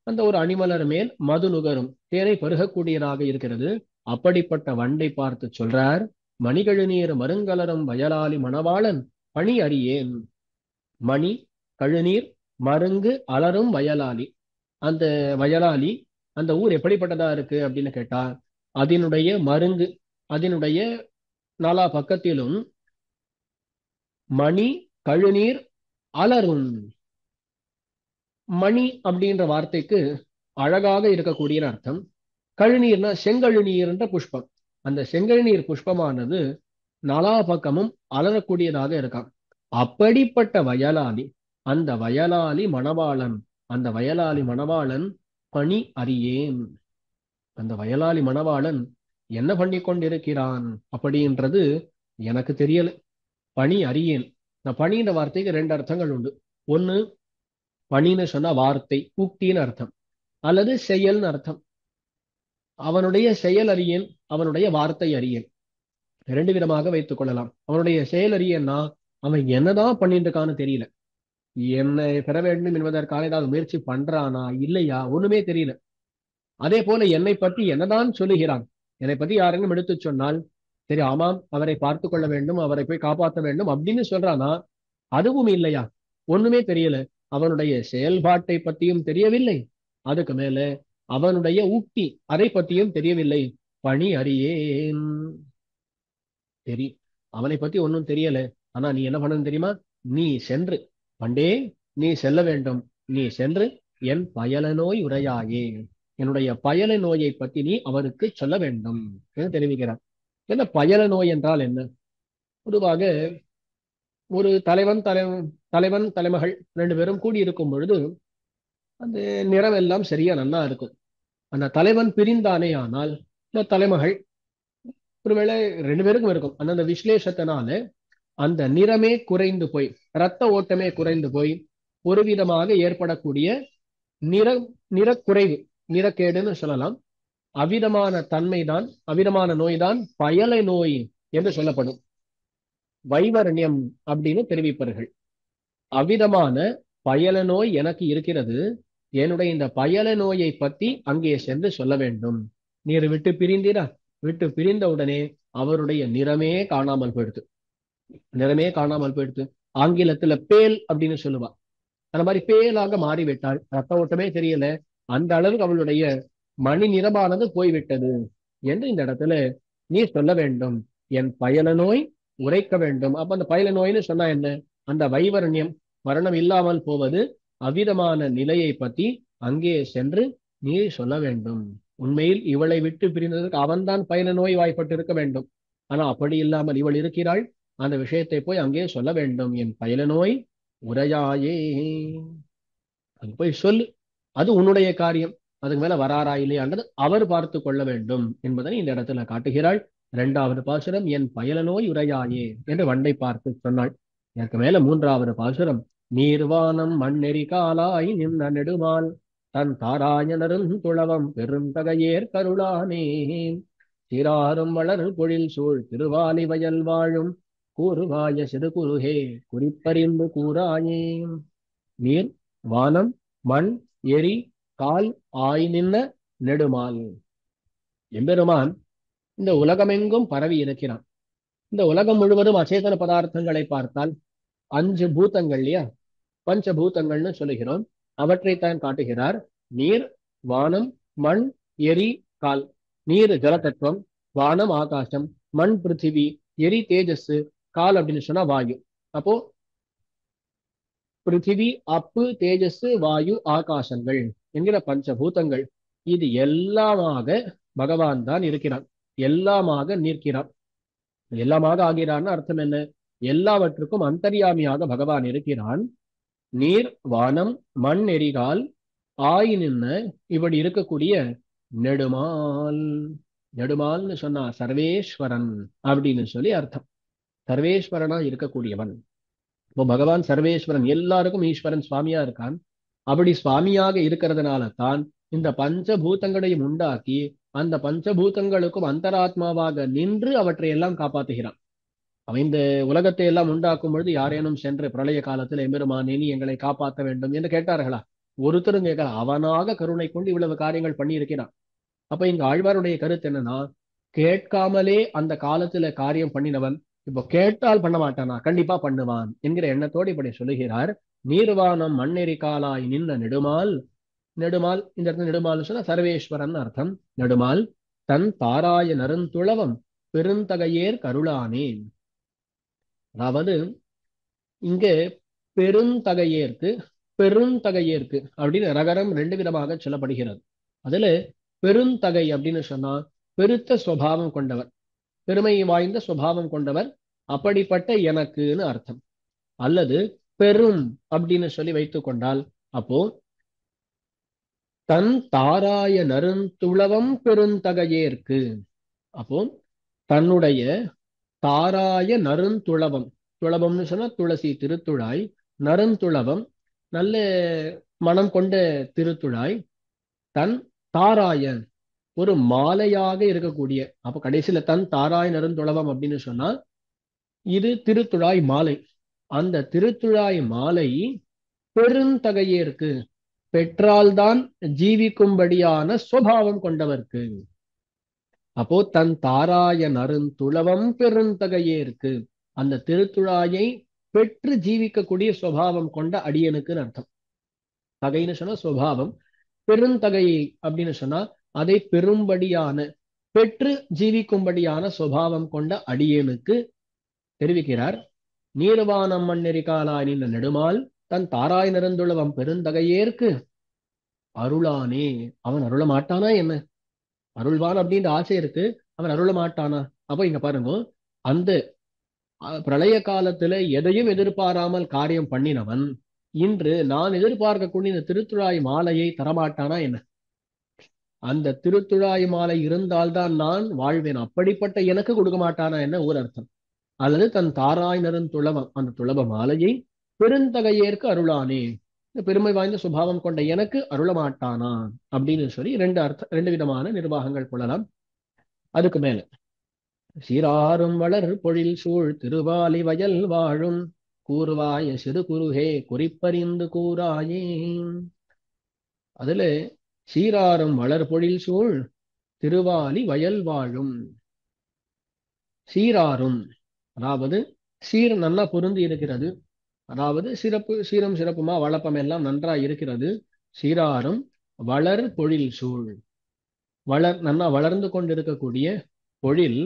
Speaker 2: அந்த ஒரு அணிமலர் மேல் மது நுகரும் தேனை பருகக்கூடியதாக இருக்கிறது. அப்படிப்பட்ட வண்டை பார்த்து சொல்றார், மணிகழுநீர் மருங்கலரும் வயலாளி மணவாளன் பணி அறியேன். மணி கழுநீர் மருங்கு அலரும் வயலாளி, அந்த வயலாளி அந்த ஊர் எப்படிப்பட்டதா இருக்கு அப்படின்னு கேட்டா, அதனுடைய மருங்கு, அதனுடைய நாலா பக்கத்திலும் மணி கழுநீர் அலரும். மணி அப்படின்ற வார்த்தைக்கு அழகாக இருக்கக்கூடிய அர்த்தம். கழுநீர்னா செங்கழுநீர்ன்ற புஷ்பம். அந்த செங்கழுநீர் புஷ்பமானது நாலா பக்கமும் அலரக்கூடியதாக இருக்காம். அப்படிப்பட்ட வயலாளி, அந்த வயலாளி மணவாளன், அந்த வயலாளி மணவாளன் பணி அறியேன். அந்த வயலாளி மணவாளன் என்ன பண்ணி கொண்டிருக்கிறான் அப்படின்றது எனக்கு தெரியல. பணி அறியேன். நான் பணின்ற வார்த்தைக்கு 2 அர்த்தங்கள் உண்டு. ஒண்ணு, பணின்னு சொன்னா வார்த்தை, உக்தின்னு அர்த்தம், அல்லது செயல்னு அர்த்தம். அவனுடைய செயல் அறியேன், அவனுடைய வார்த்தை அறியேன், 2 விதமாக வைத்துக் கொள்ளலாம். அவனுடைய செயல் அறியேன்னா அவன் என்னதான் பண்ணிட்டு இருக்கான்னு தெரியல, என்னை பெற வேண்டும் என்பதற்கான ஏதாவது முயற்சி பண்றானா இல்லையா ஒண்ணுமே தெரியல. அதே போல என்னை பற்றி என்னதான் சொல்லுகிறான், என்னை பத்தி யாரெങ്കിലും எடுத்து சொன்னால் சரி ஆமாம் அவரை பார்த்து கொள்ள வேண்டும், அவரை போய் காப்பாற்ற வேண்டும் அப்படின்னு சொல்றானா, அதுவும் இல்லையா, ஒண்ணுமே தெரியல. அவனுடைய செயல்பாட்டை பத்தியும் தெரியவில்லை, அதுக்கு மேல அவனுடைய உக்தி அதை பத்தியும் தெரியவில்லை. பணி அறியேன். சரி, அவனை பத்தி ஒன்னும் தெரியல, ஆனா நீ என்ன பண்ணணும் தெரியுமா? நீ சென்று பண்டே நீ செல்ல வேண்டும், நீ சென்று என் பயல நோய் உரையாயே, என்னுடைய பயல நோயை பத்தி நீ அவருக்கு சொல்ல வேண்டும் என்று தெரிவிக்கிறார். என்ன பயல நோய் என்றால் என்ன? பொதுவாக ஒரு தலைவன் தலைமகள் 2 பேரும் கூடி இருக்கும் பொழுது அந்த நிறம் எல்லாம் சரியா நல்லா இருக்கும். அந்த தலைவன் பிரிந்தானே ஆனால் இந்த தலைமகள் ஒருவேளை 2 பேருக்கும் இருக்கும். அந்த விசலேஷத்தினால அந்த நிறமே குறைந்து போய், இரத்த ஓட்டமே குறைந்து போய் ஒரு விதமாக ஏற்படக்கூடிய நிறக்குறைவு, நிறக்கேடுன்னு சொல்லலாம். அவிதமான தன்மைதான், அவிதமான நோய்தான் பயலை நோய் என்று சொல்லப்படும். வைவரண்யம் அப்படின்னு தெரிவிப்பார்கள். அவிதமான பயல நோய் எனக்கு இருக்கிறது, என்னுடைய இந்த பயல நோயை பத்தி அங்கே சென்று சொல்ல வேண்டும். நீர் விட்டு பிரிந்தீரா, விட்டு பிரிந்த உடனே அவருடைய நிறமே காணாமல் போயிடுது. நிறமே காணாமல் போயிடுது. ஆங்கிலத்துல பேல் அப்படின்னு சொல்லுவா. அந்த மாதிரி பேலாக மாறிவிட்டாள். ரத்த ஓட்டமே தெரியல. அந்த அளவுக்கு அவளுடைய மணி நிறமானது போய்விட்டது என்று இந்த இடத்துல நீ சொல்ல வேண்டும். என் பயல நோய் உரைக்க வேண்டும். அப்ப அந்த பயல நோய்னு சொன்னா என்ன? அந்த வைவரண்யம், மரணம் இல்லாமல் போவது, அவ்விதமான நிலையை பத்தி அங்கே சென்று நீ சொல்ல வேண்டும். உண்மையில் இவளை விட்டு பிரிந்ததற்கு அவன்தான் பயல நோய் வாய்ப்பட்டு இருக்க வேண்டும். ஆனா அப்படி இல்லாமல் இவள் இருக்கிறாள். அந்த விஷயத்தை போய் அங்கே சொல்ல வேண்டும். என் பயல நோய் உரையாயே, அங்க போய் சொல்லு. அது உன்னுடைய காரியம். அதுக்கு மேல வராரா இல்லையான்றது அவர் பார்த்து கொள்ள வேண்டும் என்பதனை இந்த இடத்துல காட்டுகிறாள். இரண்டாவது பாசுரம், என் பயல நோய் உரையாயே என்று வண்டை பார்த்து சொன்னாள். எனக்கு மேல மூன்றாவது பாசுரம், நீர்வானம் மண்ணெறி காலாய் நின்ற நெடுமால் தன் தாராயணரும் துளவம் பெருந்தகையேர் கருளானே சீராரும் வளர் பொழில் சூழ் திருவாலி வயல் வாழும் கூறுவாய சிறு குருகே குறிப்பறிந்து கூறாயே. நீர், வானம், மண், எரி, கால் ஆய் நின்ன நெடுமால். எம்பெருமான் இந்த உலகமெங்கும் பரவி இருக்கிறான். இந்த உலகம் முழுவதும் அச்சேதன பதார்த்தங்களை பார்த்தால் 5 பூதங்கள் இல்லையா, பஞ்சபூதங்கள்னு சொல்லுகிறோம். அவற்றைத்தான் காட்டுகிறார். நீர், வானம், மண், எரி, கால். நீர் ஜலதத்துவம், வானம் ஆகாசம், மண் பிருத்திவி, எரி தேஜஸ், கால் அப்படின்னு சொன்னா வாயு. அப்போ பிருத்திவி, அப்பு, தேஜஸ், வாயு, ஆகாசங்கள் என்கிற பஞ்சபூதங்கள், இது எல்லாமாக பகவான் தான் இருக்கிறான். எல்லாமாக நிற்கிறான். எல்லாமாக ஆகிறான்னு அர்த்தம் என்ன? எல்லாவற்றுக்கும் அந்தர்யாமியாக பகவான் இருக்கிறான். நீர், வானம், மண், எரிகால் ஆய் நின்ன இப்படி இருக்கக்கூடிய நெடுமால். நெடுமால்னு சொன்னா சர்வேஸ்வரன் அப்படின்னு சொல்லி அர்த்தம். சர்வேஸ்வரனா இருக்கக்கூடியவன். இப்போ பகவான் சர்வேஸ்வரன், எல்லாருக்கும் ஈஸ்வரன் சுவாமியா இருக்கான். அப்படி சுவாமியாக இருக்கிறதுனால தான் இந்த பஞ்சபூதங்களையும் உண்டாக்கி அந்த பஞ்சபூதங்களுக்கும் அந்தராத்மாவாக நின்று அவற்றை எல்லாம் காப்பாற்றுகிறான். அவன் இந்த உலகத்தை எல்லாம் உண்டாக்கும் பொழுது யாரேனும் சென்று பிரளய காலத்தில் எம்பெருமானே நீ எங்களை காப்பாற்ற வேண்டும் என்று கேட்டார்களா? ஒருத்தரும் கேட்கல. அவனாக கருணை கொண்டு இவ்வளவு காரியங்கள் பண்ணி இருக்கிறான். அப்ப இங்க ஆழ்வாருடைய கருத்து என்னன்னா, கேட்காமலே அந்த காலத்துல காரியம் பண்ணினவன் இப்போ கேட்டால் பண்ண மாட்டானா? கண்டிப்பா பண்ணுவான் என்கிற எண்ணத்தோடு இப்படி சொல்லுகிறார். நீர்வானம் மண்ணெறி காலாய் நின்ன நெடுமால். நெடுமால் இந்த இடத்துல நெடுமால் சொன்னா சர்வேஸ்வரன் அர்த்தம். நெடுமால் தன் தாராய நருந்துளவம் பெருந்தகையேர் கருளானே. அதாவது இங்க பெருந்தகையேற்கு பெருந்தகையேற்கு அப்படின்னு ரகரம் 2 விதமாக சொல்லப்படுகிறது. அதுல பெருந்தகை அப்படின்னு சொன்னா பெருத்த சுவாவம் கொண்டவர், பெருமை வாய்ந்த சுபாவம் கொண்டவர், அப்படிப்பட்ட எனக்குன்னு அர்த்தம். அல்லது பெரும் அப்படின்னு சொல்லி வைத்துக் கொண்டால் அப்போ தன் தாராய நருந்துளவம் பெருந்தகையேற்கு. அப்போ தன்னுடைய தாராய நருந்துளவம், துளவம்னு சொன்னா துளசி திருத்துழாய், நருந்துளவம் நல்ல மனம் கொண்ட திருத்துழாய், தன் தாராய ஒரு மாலையாக இருக்கக்கூடிய. அப்ப கடைசியில தன் தாராய் நருந்துளவம் அப்படின்னு சொன்னா இது திருத்துழாய் மாலை. அந்த திருத்துழாய் மாலை பெருந்தகையேற்கு, பெற்றால்தான் ஜீவிக்கும்படியான சுபாவம் கொண்டவர்க்கு. அப்போ தன் தாராய நருந்துளவம் பெருந்தகையேற்கு, அந்த திருத்துழாயை பெற்று ஜீவிக்கக்கூடிய சுபாவம் கொண்ட அடியனுக்கு அர்த்தம். தகைன்னு சொன்னா சுபாவம், பெருந்தகை அப்படின்னு சொன்னா அதை பெரும்படியான பெற்று ஜீவிக்கும்படியான சுபாவம் கொண்ட அடியனுக்கு தெரிவிக்கிறார். நீர்வானம் மண்ணெறி காலாய் நின்ற நெடுமால் தன் தாராய் நருந்துளவம் பெருந்தகையேற்கு அருளானே. அவன் அருள மாட்டானா என்ன? அருள்வான் அப்படின்ற ஆசை இருக்கு, அவன் அருள மாட்டானா? அப்ப இங்க பாருங்க, அந்த பிரளய காலத்துல எதையும் எதிர்பாராமல் காரியம் பண்ணினவன் இன்று நான் எதிர்பார்க்கக்கூடிய இந்த திருத்துழாய் மாலையை தரமாட்டானா என்ன? அந்த திருத்துழாய் மாலை இருந்தால்தான் நான் வாழ்வேன், அப்படிப்பட்ட எனக்கு கொடுக்க மாட்டானா என்ன ஒரு அர்த்தம். அல்லது தன் தாராய் நருந்துளவம், அந்த துளப மாலையை பெருந்தகையேற்கு அருளானே, இந்த பெருமை வாய்ந்த சுபாவம் கொண்ட எனக்கு அருள மாட்டானா அப்படின்னு சொல்லி 2 விதமான நிர்வாகங்கள் கொள்ளலாம். அதுக்கு மேல சீராரும் வளர் பொழில் சூழ் திருவாலி வயல் வாழும் கூறுவாய சிறு குருகே குறிப்பறிந்து கூறாயே. அதுல சீராரும் வளர்பொழில் சூழ் திருவாலி வயல் வாழும். சீராரும், அதாவது சீர் நல்லா பொருந்தி இருக்கிறது, அதாவது சிறப்பு, சீரும் சிறப்புமா வளப்பம் எல்லாம் நன்றாய் இருக்கிறது. சீராரும் வளர் பொழில் சூழ், நல்லா வளர்ந்து கொண்டிருக்கக்கூடிய பொழில்,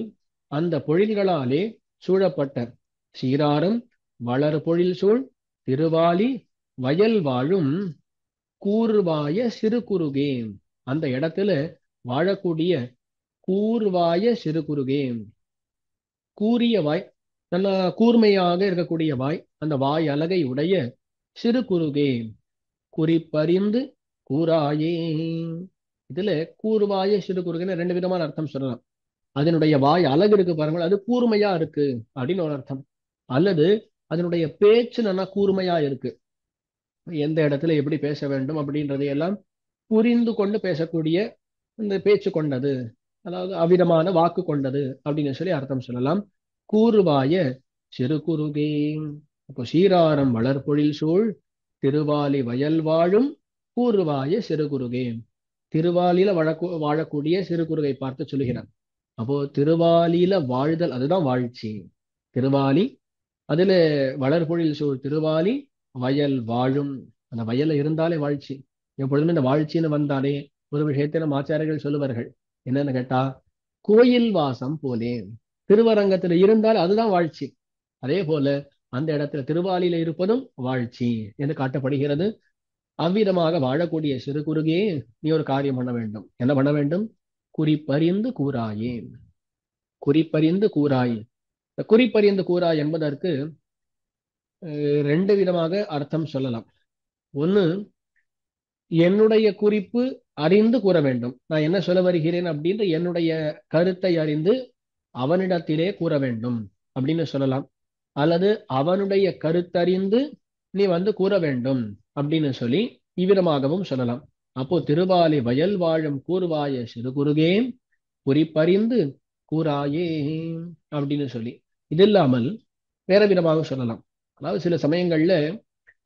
Speaker 2: அந்த பொழில்களாலே சூழப்பட்ட சீராரும் வளர் பொழில் சூழ் திருவாலி வயல் வாழும் கூர்வாய சிறு குருகே. அந்த இடத்துல வாழக்கூடிய கூர்வாய சிறு குருகே, கூரிய வாய், நல்ல கூர்மையாக இருக்கக்கூடிய வாய், அந்த வாய் அலகை உடைய சிறு குருகே குறிப்பறிந்து கூறாயே. இதுல கூர்வாய சிறு குருகேன்னு ரெண்டு விதமான அர்த்தம் சொல்லலாம். அதனுடைய வாய் அழகு இருக்கு பாருங்கள், அது கூர்மையா இருக்கு அப்படின்னு ஒரு அர்த்தம். அல்லது அதனுடைய பேச்சு நல்லா கூர்மையா இருக்கு, எந்த இடத்துல எப்படி பேச வேண்டும் அப்படின்றதையெல்லாம் புரிந்து கொண்டு பேசக்கூடிய இந்த பேச்சு கொண்டது, அதாவது அவ்விதமான வாக்கு கொண்டது அப்படின்னு சொல்லி அர்த்தம் சொல்லலாம். கூறுவாய சிறு குருகே. அப்போ சீராரம் வளர்பொழில் சூழ் திருவாலி வயல் வாழும் கூறுவாய சிறு குருகே, திருவாலியில வாழக்கூடிய சிறு குருகை பார்த்து சொல்லுகிறார். அப்போ திருவாலியில வாழ்தல் அதுதான் வாழ்ச்சி. திருவாலி, அதுல வளர்பொழில் சூழ் திருவாலி வயல் வாழும், அந்த வயல்ல இருந்தாலே வாழ்ச்சி. எப்பொழுதுமே இந்த வாழ்ச்சின்னு வந்தாலே ஒரு விஷயத்தை நம்ம ஆச்சாரியர்கள் சொல்லுவார்கள், என்னன்னு கேட்டா கோயில் வாசம் போலே, திருவரங்கத்துல இருந்தால் அதுதான் வாழ்ச்சி. அதே போல அந்த இடத்துல திருவாலியில இருப்பதும் வாழ்ச்சி என்று காட்டப்படுகிறது. அவ்விதமாக வாழக்கூடிய சிறு குருகே, நீ ஒரு காரியம் பண்ண வேண்டும். என்ன பண்ண வேண்டும்? குறிப்பறிந்து கூறாயே. குறிப்பறிந்து கூறாய். குறிப்பறிந்து கூறாய் என்பதற்கு ரெண்டு விதமாக அர்த்தம் சொல்லலாம். ஒண்ணு, என்னுடைய குறிப்பு அறிந்து கூற வேண்டும். நான் என்ன சொல்ல வருகிறேன் அப்படின்ற என்னுடைய கருத்தை அறிந்து அவனிடத்திலே கூற வேண்டும் அப்படின்னு சொல்லலாம். அல்லது அவனுடைய கருத்தறிந்து நீ கூற வேண்டும் அப்படின்னு சொல்லி இவ்விதமாகவும் சொல்லலாம். அப்போ திருவாலி வயல் வாழும் கூறுவாய சிறு குருகே குறிப்பறிந்து கூறாயே அப்படின்னு சொல்லி, இது இல்லாமல் வேற விதமாக சொல்லலாம். அதாவது சில சமயங்கள்ல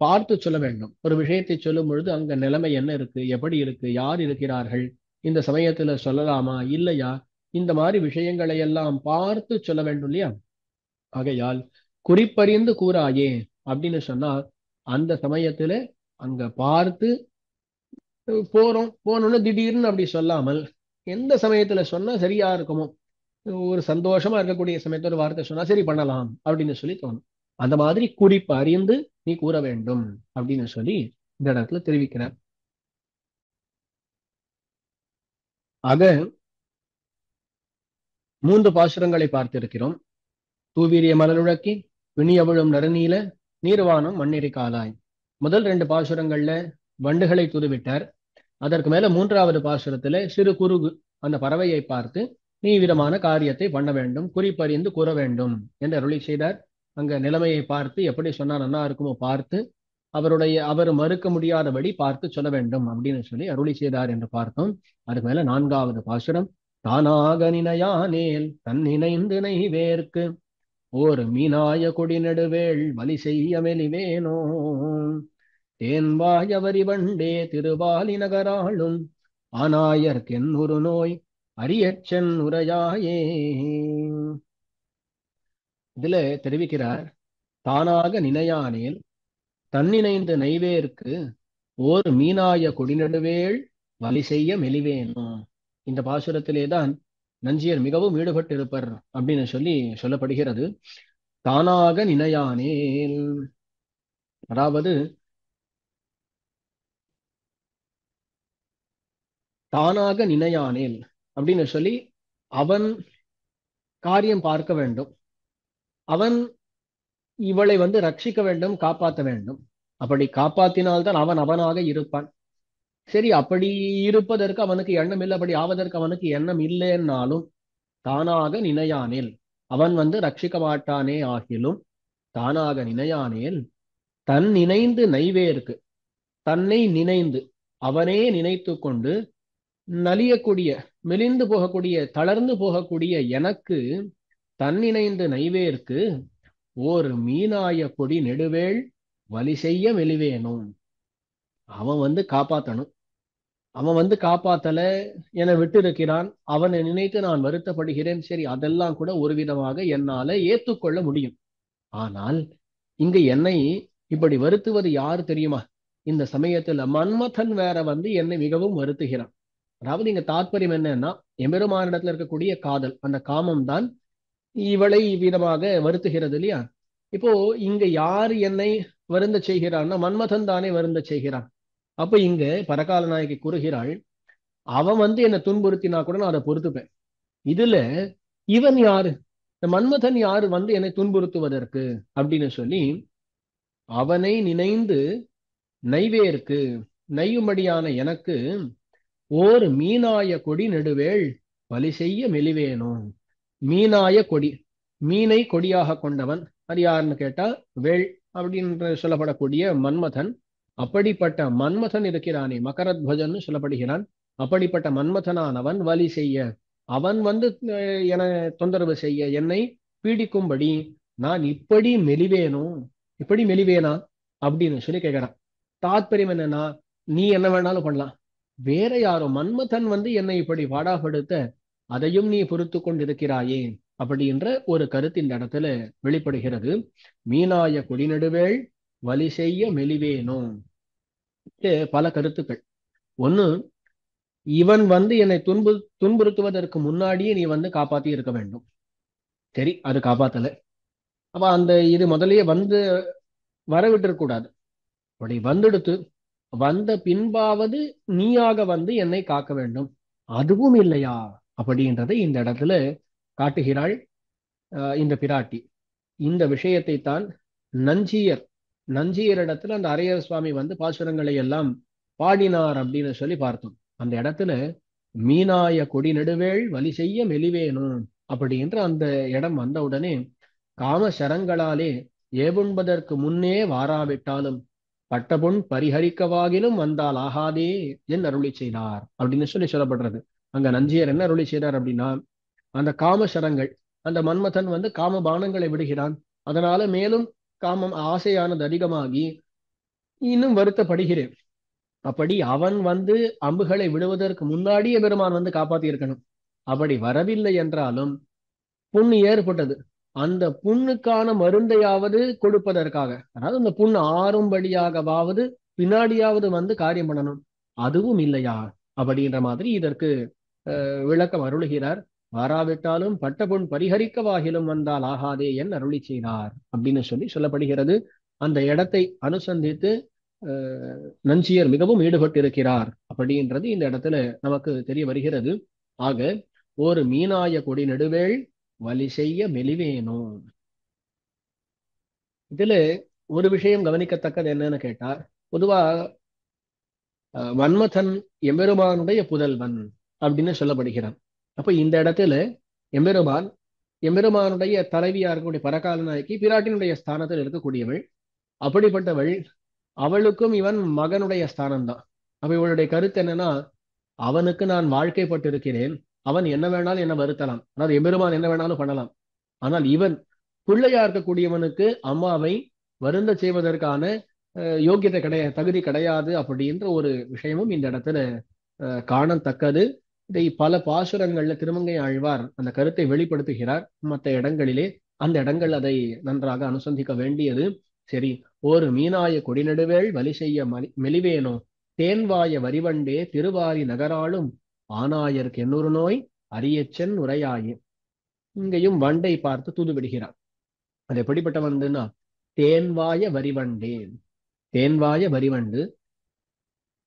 Speaker 2: பார்த்து சொல்ல வேண்டும். ஒரு விஷயத்தை சொல்லும் பொழுது அங்க நிலைமை என்ன இருக்கு, எப்படி இருக்கு, யார் இருக்கிறார்கள், இந்த சமயத்துல சொல்லலாமா இல்லையா, இந்த மாதிரி விஷயங்களை எல்லாம் பார்த்து சொல்ல வேண்டும் இல்லையா. ஆகையால் குறிப்பறிந்து கூறாயே அப்படின்னு சொன்னா, அந்த சமயத்துல அங்க பார்த்து போனோம்னு திடீர்னு அப்படி சொல்லாமல், எந்த சமயத்துல சொன்னா சரியா இருக்குமோ, ஒரு சந்தோஷமா இருக்கக்கூடிய சமயத்துல ஒரு வார்த்தை சொன்னா சரி பண்ணலாம் அப்படின்னு சொல்லி தோணும். அந்த மாதிரி குறிப்பு அறிந்து நீ கூற வேண்டும் அப்படின்னு சொல்லி இந்த இடத்துல தெரிவிக்கிறார். ஆக 3 பாசுரங்களை பார்த்திருக்கிறோம். தூவீரிய மலருழக்கி விணியவிழும் நறுநீல நீர்வானம் மண்ணெறி காலாய். முதல் 2 பாசுரங்கள்ல வண்டுகளை தூதுவிட்டார். அதற்கு மேல 3வது பாசுரத்துல சிறு குருகு அந்த பறவையை பார்த்து நீ விதமான காரியத்தை பண்ண வேண்டும், குறிப்பறிந்து கூற வேண்டும் என்று அருளி செய்தார். அங்க நிலைமையை பார்த்து எப்படி சொன்னா நல்லா இருக்குமோ பார்த்து அவர் மறுக்க முடியாதபடி பார்த்து சொல்ல வேண்டும் அப்படின்னு சொல்லி அருளி செய்தார் என்று பார்த்தோம். அதுக்கு மேல 4வது பாசுரம், தானாக நினையானேல் தன் நினைந்து நைவேற்கு ஓர் மீனாய கொடி நெடுவேள் வலி செய்ய மெலிவேனோ தேன்வாயவரி வண்டே திருவாலி நகராளும் ஆனாயர்க்கென் ஒரு நோய் அரியச்சன் உரையாயே. இதுல தெரிவிக்கிறார், தானாக நினையானேல் தன்னினைந்து நைவேற்கு ஓர் மீனாய கொடிநடுவேள் வலி செய்ய மெலிவேனோ. இந்த பாசுரத்திலேதான் நஞ்சியர் மிகவும் ஈடுபட்டு இருப்பர் அப்படின்னு சொல்லி சொல்லப்படுகிறது. தானாக நினையானேல், அதாவது தானாக நினையானேல் அப்படின்னு சொல்லி அவன் காரியம் பார்க்க வேண்டும், அவன் இவளை ரட்சிக்க வேண்டும், காப்பாற்ற வேண்டும். அப்படி காப்பாத்தினால்தான் அவன் அவனாக இருப்பான். சரி, அப்படி இருப்பதற்கு அவனுக்கு எண்ணம் இல்லை, அப்படி ஆவதற்கு அவனுக்கு எண்ணம் இல்லைன்னாலும் தானாக நினையானேல் அவன் ரட்சிக்க மாட்டானே ஆகிலும் தானாக நினையானேல் தன் நினைந்து நைவேற்கு, தன்னை நினைந்து அவனே நினைத்து கொண்டு நலியக்கூடிய, மெலிந்து போகக்கூடிய, தளர்ந்து போகக்கூடிய எனக்கு தன் நினைந்து நைவேற்கு ஓர் மீனாய கொடி நெடுவேள் வலி செய்ய மெலிவேனும். அவன் வந்து காப்பாத்தணும், அவன் வந்து காப்பாத்தல, என விட்டு இருக்கிறான், அவனை நினைத்து நான் வருத்தப்படுகிறேன். சரி, அதெல்லாம் கூட ஒரு விதமாக என்னால ஏத்துக்கொள்ள முடியும். ஆனால் இங்க என்னை இப்படி வருத்துவது யாரு தெரியுமா? இந்த சமயத்துல மன்மதன் வேற வந்து என்னை மிகவும் வருத்துகிறான். அதாவது இங்க தாற்பயம் என்னன்னா, எம்பெருமானிடத்துல இருக்கக்கூடிய காதல், அந்த காமம் தான் இவளை இவ்விதமாக வருத்துகிறது இல்லையா? இப்போ இங்க யாரு என்னை வருந்த செய்கிறான்னா, மன்மதன் தானே வருந்த செய்கிறான். அப்ப இங்க பரகால நாயகி கூறுகிறாள், அவன் வந்து என்னை துன்புறுத்தினா கூட நான் அதை பொறுத்துப்பேன். இதுல இவன் யாரு, இந்த மன்மதன் யாரு வந்து என்னை துன்புறுத்துவதற்கு அப்படின்னு சொல்லி அவனை நினைந்து நைவேற்கு நையும்படியான எனக்கு ஓர் மீனாய கொடி நெடுவேள் வலி செய்ய மெலிவேனும். மீனாய கொடி, மீனை கொடியாக கொண்டவன், அது யாருன்னு கேட்டா வேள் அப்படின்னு சொல்லப்படக்கூடிய மன்மதன். அப்படிப்பட்ட மன்மதன் இருக்கிறானே, மகரத்வஜன் சொல்லப்படுகிறான். அப்படிப்பட்ட மன்மதனானவன் வலி செய்ய, அவன் வந்து என தொந்தரவு செய்ய, என்னை பீடிக்கும்படி நான் இப்படி மெலிவேனும், இப்படி மெலிவேனா அப்படின்னு சொல்லி கேட்கிறான். தாத்பரியம் என்னன்னா, நீ என்ன வேணாலும் பண்ணலாம், வேற யாரோ மன்மதன் வந்து என்னை இப்படி பாடாப்படுத்த அதையும் நீ பொறுத்து கொண்டிருக்கிறாயே அப்படின்ற ஒரு கருத்து இந்த இடத்துல வெளிப்படுகிறது. மீனாய கொடிநடுவேள் வலி செய்ய மெலிவேனும். பல கருத்துக்கள். ஒண்ணு, இவன் வந்து என்னை துன்புறுத்துவதற்கு முன்னாடியே நீ வந்து காப்பாத்தி இருக்க வேண்டும். சரி, அது காப்பாத்தல, அப்ப அந்த இது முதல்லயே வந்து வரவிட்டு கூடாது. அப்படி வந்துடுத்து, வந்த பின்பாவது நீயாக வந்து என்னை காக்க வேண்டும், அதுவும் இல்லையா அப்படின்றதை இந்த இடத்துல காட்டுகிறாள் இந்த பிராட்டி. இந்த விஷயத்தை தான் நஞ்சியர் இடத்துல அந்த அரையர் சுவாமி வந்து பாசுரங்களை எல்லாம் பாடினார் அப்படின்னு சொல்லி பார்த்தோம். அந்த இடத்துல மீனாய கொடி நெடுவேள் வலி செய்ய மெலிவேனும் அப்படின்ற அந்த இடம் வந்த உடனே, காம சரங்களாலே ஏவுண்பதற்கு முன்னே வாராவிட்டாலும் பட்டபொன் பரிஹரிக்கவாகிலும் வந்தால் ஆகாதே என் அருளி செய்தார் அப்படின்னு சொல்லி சொல்லப்படுறது. அங்க நஞ்சியர் என்ன அருளி செய்தார் அப்படின்னா, அந்த காம சரங்கள், அந்த மன்மதன் வந்து காம பானங்களை விடுகிறான், அதனால மேலும் காமம் ஆசையானது அதிகமாகி இன்னும் வருத்தப்படுகிறேன். அப்படி அவன் வந்து அம்புகளை விடுவதற்கு முன்னாடியே பெருமான் வந்து காப்பாத்தி இருக்கணும். அப்படி வரவில்லை என்றாலும் புண்ணு ஏற்பட்டது, அந்த புண்ணுக்கான மருந்தையாவது கொடுப்பதற்காக, அதாவது அந்த புண்ணு ஆறும்படியாகவாவது பின்னாடியாவது வந்து காரியம் பண்ணணும், அதுவும் இல்லையா அப்படின்ற மாதிரி இதற்கு விளக்கம் அருளுகிறார். வாராவிட்டாலும் பட்ட பொன் பரிஹரிக்கவாகிலும் வந்தால் ஆகாதே என் அருளி செய்தார் அப்படின்னு சொல்லி சொல்லப்படுகிறது. அந்த இடத்தை அனுசந்தித்து நஞ்சியர் மிகவும் ஈடுபட்டிருக்கிறார் அப்படின்றது இந்த இடத்துல நமக்கு தெரிய வருகிறது. ஆக ஒரு மீனாய கொடி நெடுவேள் வலி செய்ய மெலிவேனோ. இதுல ஒரு விஷயம் கவனிக்கத்தக்கது என்னன்னு கேட்டா, பொதுவா மன்மதன் எம்பெருமானுடைய புதல்வன் அப்படின்னு சொல்லப்படுகிறான். அப்ப இந்த இடத்துல எம்பெருமானுடைய தலைவியா இருக்கக்கூடிய பரகால நாயகி பிராட்டினுடைய ஸ்தானத்தில் இருக்கக்கூடியவள். அப்படிப்பட்டவள், அவளுக்கும் இவன் மகனுடைய ஸ்தானம் தான். அப்ப இவளுடைய கருத்து என்னன்னா, அவனுக்கு நான் வாழ்க்கைப்பட்டு இருக்கிறேன், அவன் என்ன வேணாலும் என்ன வருத்தலாம், அதாவது எம்பெருமான் என்ன வேணாலும் பண்ணலாம், ஆனால் இவன் பிள்ளையா இருக்கக்கூடியவனுக்கு அம்மாவை வருந்த செய்வதற்கான யோகியத்தை கிடையாது, தகுதி கிடையாது அப்படின்ற ஒரு விஷயமும் இந்த இடத்துல காணத்தக்கது. இதை பல பாசுரங்கள்ல திருமங்கை ஆழ்வார் அந்த கருத்தை வெளிப்படுத்துகிறார். மற்ற இடங்களிலே அந்த இடங்கள் அதை நன்றாக அனுசந்திக்க வேண்டியது. சரி, ஒரு மீனாய கொடிநடுவேள் வலி செய்ய மெலிவேனோ, தேன்வாய வரிவண்டே திருவாரி நகராளும் ஆனாயருக்கு என்னொரு நோய் அரியச்சன் உரையாயே. இங்கேயும் வண்டை பார்த்து தூதுவிடுகிறார். அது எப்படிப்பட்ட வண்டுன்னா, தேன்வாய வரிவண்டே, தேன்வாய வரிவண்டு,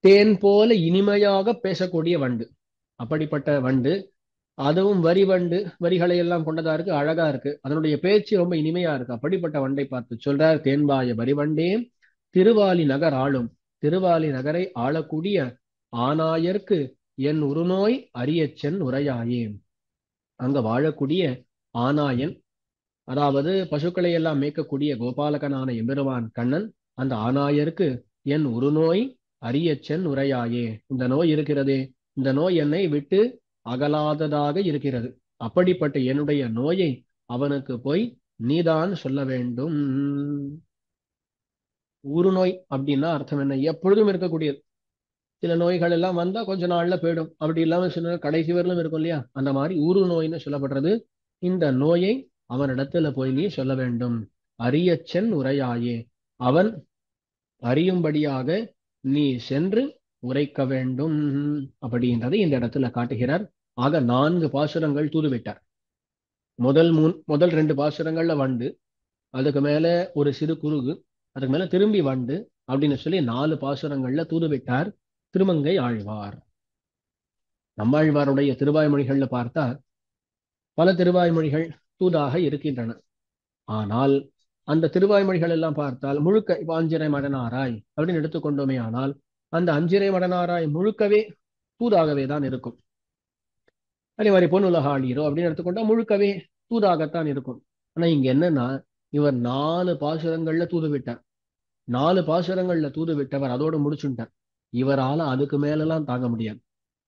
Speaker 2: தேன் போல இனிமையாக பேசக்கூடிய வண்டு, அப்படிப்பட்ட வண்டு. அதுவும் வரி வண்டு, வரிகளை எல்லாம் கொண்டதா இருக்கு, அழகா இருக்கு, அதனுடைய பேச்சு ரொம்ப இனிமையா இருக்கு. அப்படிப்பட்ட வண்டை பார்த்து சொல்றார், தேன்வாய வரிவண்டே திருவாலி நகர் ஆளும், திருவாலி நகரை ஆளக்கூடிய ஆனாயர்க்கு என் உருநோய் அரியச்சன் உரையாயே. அங்க வாழக்கூடிய ஆனாயன், அதாவது பசுக்களை எல்லாம் மேய்க்கக்கூடிய கோபாலகனான எம்பெருமான் கண்ணன், அந்த ஆனாயருக்கு என் உருநோய் அரியச்சன் உரையாயே. இந்த நோய் இருக்கிறதே, இந்த நோய் என்னை விட்டு அகலாததாக இருக்கிறது. அப்படிப்பட்ட என்னுடைய நோயை அவனுக்கு போய் நீதான் சொல்ல வேண்டும். ஊறு நோய் அப்படின்னா அர்த்தம் என்ன? எப்பொழுதும் இருக்கக்கூடியது. சில நோய்கள் எல்லாம் வந்தா கொஞ்ச நாள்ல போயிடும், அப்படி இல்லாம சில கடைசி வரலும் இருக்கும் இல்லையா? அந்த மாதிரி ஊறு நோய்னு சொல்லப்படுறது. இந்த நோயை அவனிடத்துல போய் நீ சொல்ல வேண்டும். அரியச்சன் உரையாயே, அவன் அறியும்படியாக நீ சென்று உரைக்க வேண்டும் அப்படின்றதை இந்த இடத்துல காட்டுகிறார். ஆக 4 பாசுரங்கள் தூதுவிட்டார். முதல் 2 பாசுரங்கள்ல வண்டு, அதுக்கு மேல ஒரு சிறு குறுகு, அதுக்கு மேல திரும்பி வண்டு அப்படின்னு சொல்லி 4 பாசுரங்கள்ல தூதுவிட்டார் திருமங்கை ஆழ்வார். நம்மாழ்வாருடைய திருவாய்மொழிகள்ல பார்த்தா பல திருவாய்மொழிகள் தூதாக இருக்கின்றன. ஆனால் அந்த திருவாய்மொழிகள் எல்லாம் பார்த்தால் முழுக்க இப்ப அஞ்சிரை மடனாராய் அப்படின்னு எடுத்துக்கொண்டோமே, ஆனால் அந்த அஞ்சிரை மடனாராய் முழுக்கவே தூதாகவே தான் இருக்கும். அதே மாதிரி பொன்னுலகாளீரோ அப்படின்னு எடுத்துக்கொண்டா முழுக்கவே தூதாகத்தான் இருக்கும். ஆனா இங்க என்னன்னா, இவர் 4 பாசுரங்கள்ல தூது விட்டார். 4 பாசுரங்கள்ல தூது விட்டவர் அதோடு முடிச்சுட்டார். இவரால அதுக்கு மேலெல்லாம் தாங்க முடியாது.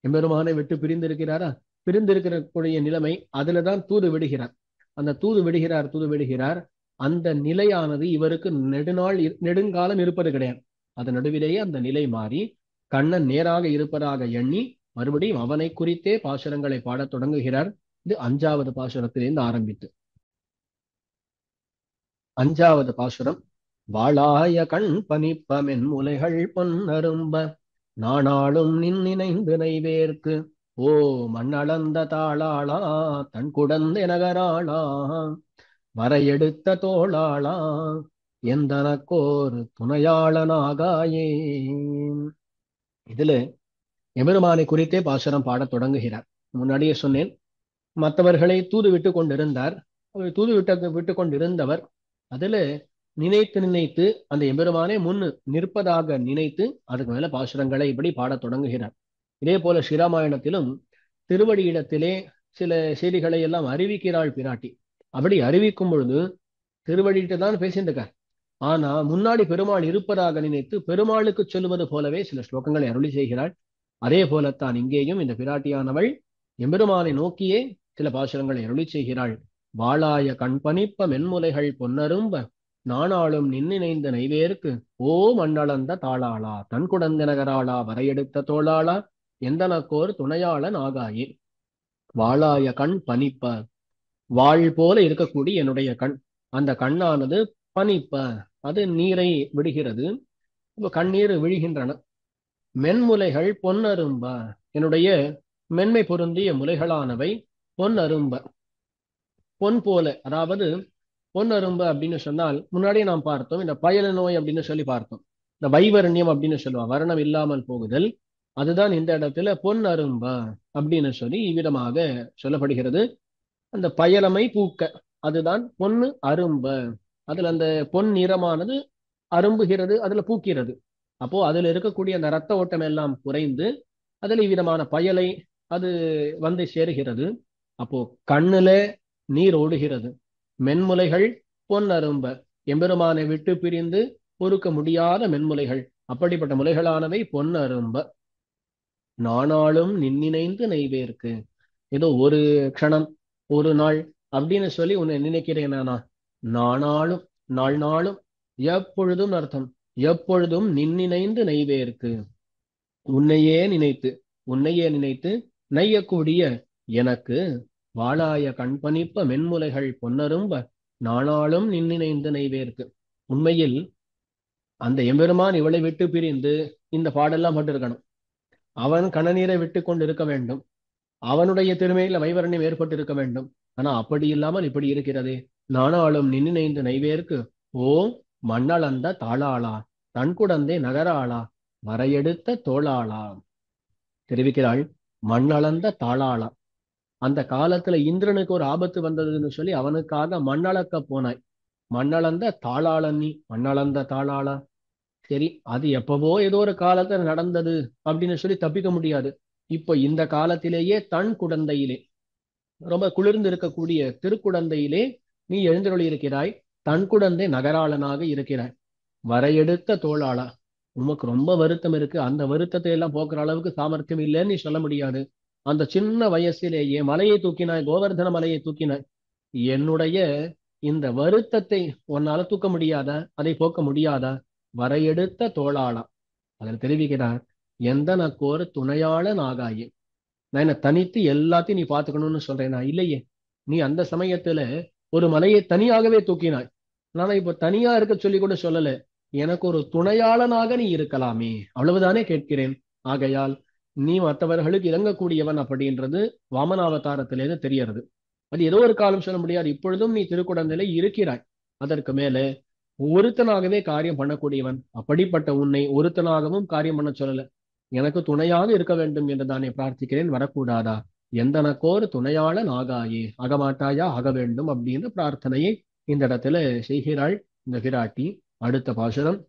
Speaker 2: எம்பெருமானை விட்டு பிரிந்திருக்கிறாரா? பிரிந்திருக்கக்கூடிய நிலைமை, அதுலதான் தூது விடுகிறார். அந்த தூது விடுகிறார். அந்த நிலையானது இவருக்கு நெடுங்காலம் இருப்பது கிடையாது. அதன் நடுவிலேயே அந்த நிலை மாறி கண்ணன் நேராக இருப்பதாக எண்ணி மறுபடியும் அவனை குறித்தே பாசுரங்களை பாடத் தொடங்குகிறார். இது 5வது பாசுரத்திலிருந்து ஆரம்பித்து 5வது பாசுரம். வாளாய கண் பனிப்பமென் முலைகள் பொன்னரும்ப நானாளும் நின்னினைந்து நைவேற்கு ஓ மண்ணளந்த தாளாளா தன் குடந்த நகராளா வரையெடுத்த தோளாளா எந்தனக்கோர் துணையாளனாகாயே. இதுல எபெருமானை குறித்தே பாசுரம் பாடத் தொடங்குகிறார். முன்னாடியே சொன்னேன், மற்றவர்களை தூது விட்டு கொண்டிருந்தார். அவர் தூது விட்டு கொண்டிருந்தவர் அதுல நினைத்து அந்த எம்பெருமானே முன் நிற்பதாக நினைத்து அதுக்கு மேல பாசுரங்களை இப்படி பாடத் தொடங்குகிறார். இதே போல ஸ்ரீராமாயணத்திலும் திருவடியிடத்திலே சில செய்திகளை எல்லாம் அறிவிக்கிறாள் பிராட்டி. அப்படி அறிவிக்கும் பொழுது திருவடியிட்டு தான் பேசிட்டு இருக்கார். ஆனா முன்னாடி பெருமாள் இருப்பதாக நினைத்து பெருமாளுக்கு சொல்லுவது போலவே சில ஸ்லோகங்களை அருளி செய்கிறாள். அதே போலத்தான் இங்கேயும் இந்த பிராட்டியானவள் எம்பெருமானை நோக்கியே சில பாசுரங்களை அருளி செய்கிறாள். வாளாய கண்பனிப்ப மென்முலைகள் பொன்னரும்ப நானாளும் நின்னினைந்த நைவேற்கு ஓ மண்ணளந்த தாளாளா தன் குடந்த நகராளா வரையெடுத்த தோளாளா எந்தனக்கோர் துணையாளன் ஆகாயே. வாளாய கண் பனிப்ப, வாழ் போல இருக்கக்கூடிய என்னுடைய கண், அந்த கண்ணானது பனிப்ப, அது நீரை விடுகிறது, கண்ணீர் விழுகின்றன. மென்முலைகள் பொன்னரும்ப, என்னுடைய மென்மை பொருந்திய முலைகளானவை பொன்னரும்ப, பொன் போல. அதாவது பொன்னரும்ப அப்படின்னு சொன்னால் முன்னாடியே நாம் பார்த்தோம், இந்த பயல நோய் அப்படின்னு சொல்லி பார்த்தோம். இந்த வைவரண்யம் அப்படின்னு சொல்லுவாங்க, வர்ணம் இல்லாமல் போகுதல். அதுதான் இந்த இடத்துல பொன் அரும்ப அப்படின்னு சொல்லி இவ்விதமாக சொல்லப்படுகிறது. அந்த பயலமை பூக்க, அதுதான் பொன்னு அரும்ப. அதுல அந்த பொன் நிறமானது அரும்புகிறது, அதுல பூக்கிறது. அப்போ அதுல இருக்கக்கூடிய அந்த இரத்த ஓட்டம் எல்லாம் குறைந்து அதுல இவ்விதமான பயலை அது வந்து சேருகிறது. அப்போ கண்ணுல நீர் ஓடுகிறது. மென்முலைகள் பொன் அரும்ப, எம்பெருமானை விட்டு பிரிந்து பொறுக்க முடியாத மென்முலைகள், அப்படிப்பட்ட முலைகளானவை பொன் அரும்ப. நானாளும் நின்னினைந்து நைவேற்கு, ஏதோ ஒரு க்ஷணம் ஒரு நாள் அப்படின்னு சொல்லி உன்னை நினைக்கிறேன் நானா? நானாளும், நாள் நாளும், எப்பொழுதும் அர்த்தம், எப்பொழுதும் நின்னினைந்து நைவேற்கு, உன்னையே நினைத்து நையக்கூடிய எனக்கு வாளாய கண்பனிப்ப மென்முலைகள் பொன்னரும்ப நானாளும் நின்னினைந்து நைவேற்கு. உண்மையில் அந்த எம்பெருமான் இவளை விட்டு பிரிந்து இந்த பாடெல்லாம் பட்டிருக்கணும். அவன் கண்ணநீரை விட்டு கொண்டு இருக்க வேண்டும், அவனுடைய திருமையில வைவரண்யம் ஏற்பட்டு இருக்க வேண்டும். ஆனா அப்படி இல்லாமல் இப்படி இருக்கிறதே. நானாளும் நின்னினைந்து நைவேற்கு ஓ மண்ணளந்த தாளாளா தன் குடந்தை நகராளா வரையெடுத்த தோளாளா. தெரிவிக்கிறாள், மண்ணளந்த தாளாளா. அந்த காலத்துல இந்திரனுக்கு ஒரு ஆபத்து வந்ததுன்னு சொல்லி அவனுக்காக மண்ணளக்க போனாய். மண்ணளந்த தாளாளன் நீ, மண்ணளந்த தாளாளா. சரி, அது எப்பவோ ஏதோ ஒரு காலத்துல நடந்தது அப்படின்னு சொல்லி தப்பிக்க முடியாது. இப்போ இந்த காலத்திலேயே தன் குடந்தையிலே, ரொம்ப குளிர்ந்து இருக்கக்கூடிய திருக்குடந்தையிலே நீ எழுந்தருளி இருக்கிறாய். தன் குடந்தை நகராளனாக இருக்கிறாய். வரையெடுத்த தோளாளா. உமக்கு ரொம்ப வருத்தம் இருக்கு, அந்த வருத்தத்தை எல்லாம் போக்குற அளவுக்கு சாமர்த்தியம் இல்லைன்னு நீ சொல்ல முடியாது. அந்த சின்ன வயசிலேயே மலையை தூக்கினாய், கோவர்தன மலையை தூக்கினாய். என்னுடைய இந்த வருத்தத்தை உன்னால தூக்க முடியாதா, அதை போக்க முடியாதா? வரையெடுத்த தோளாளா. அதில் தெரிவிக்கிறார், எந்த நக்கோர் துணையாளன் ஆகாயே. நான் என்ன தனித்து எல்லாத்தையும் நீ பாத்துக்கணும்னு சொல்றேனா? இல்லையே. நீ அந்த சமயத்துல ஒரு மலையை தனியாகவே தூக்கினாய். நான் இப்ப தனியா இருக்க சொல்லி கூட சொல்லல. எனக்கு ஒரு துணையாளனாக நீ இருக்கலாமே, அவ்வளவுதானே கேட்கிறேன். ஆகையால் நீ மற்றவர்களுக்கு இறங்கக்கூடியவன் அப்படின்றது வாமனாவதாரத்திலேருந்து தெரியறது. அது ஏதோ ஒரு காலம் சொல்ல முடியாது. இப்பொழுதும் நீ திருக்குடந்தையில இருக்கிறாய். அதற்கு மேல ஒருத்தனாகவே காரியம் பண்ணக்கூடியவன். அப்படிப்பட்ட உன்னை ஒருத்தனாகவும் காரியம் பண்ண சொல்லல. எனக்கு துணையாக இருக்க வேண்டும் என்று தானே பிரார்த்திக்கிறேன், வரக்கூடாதா? எந்தனக்கோர் துணையாளன் ஆகாயே, ஆகமாட்டாயா, ஆக வேண்டும் அப்படின்னு பிரார்த்தனையை இந்த இடத்துல செய்கிறாள் இந்த பிராட்டி. அடுத்த பாசுரம்.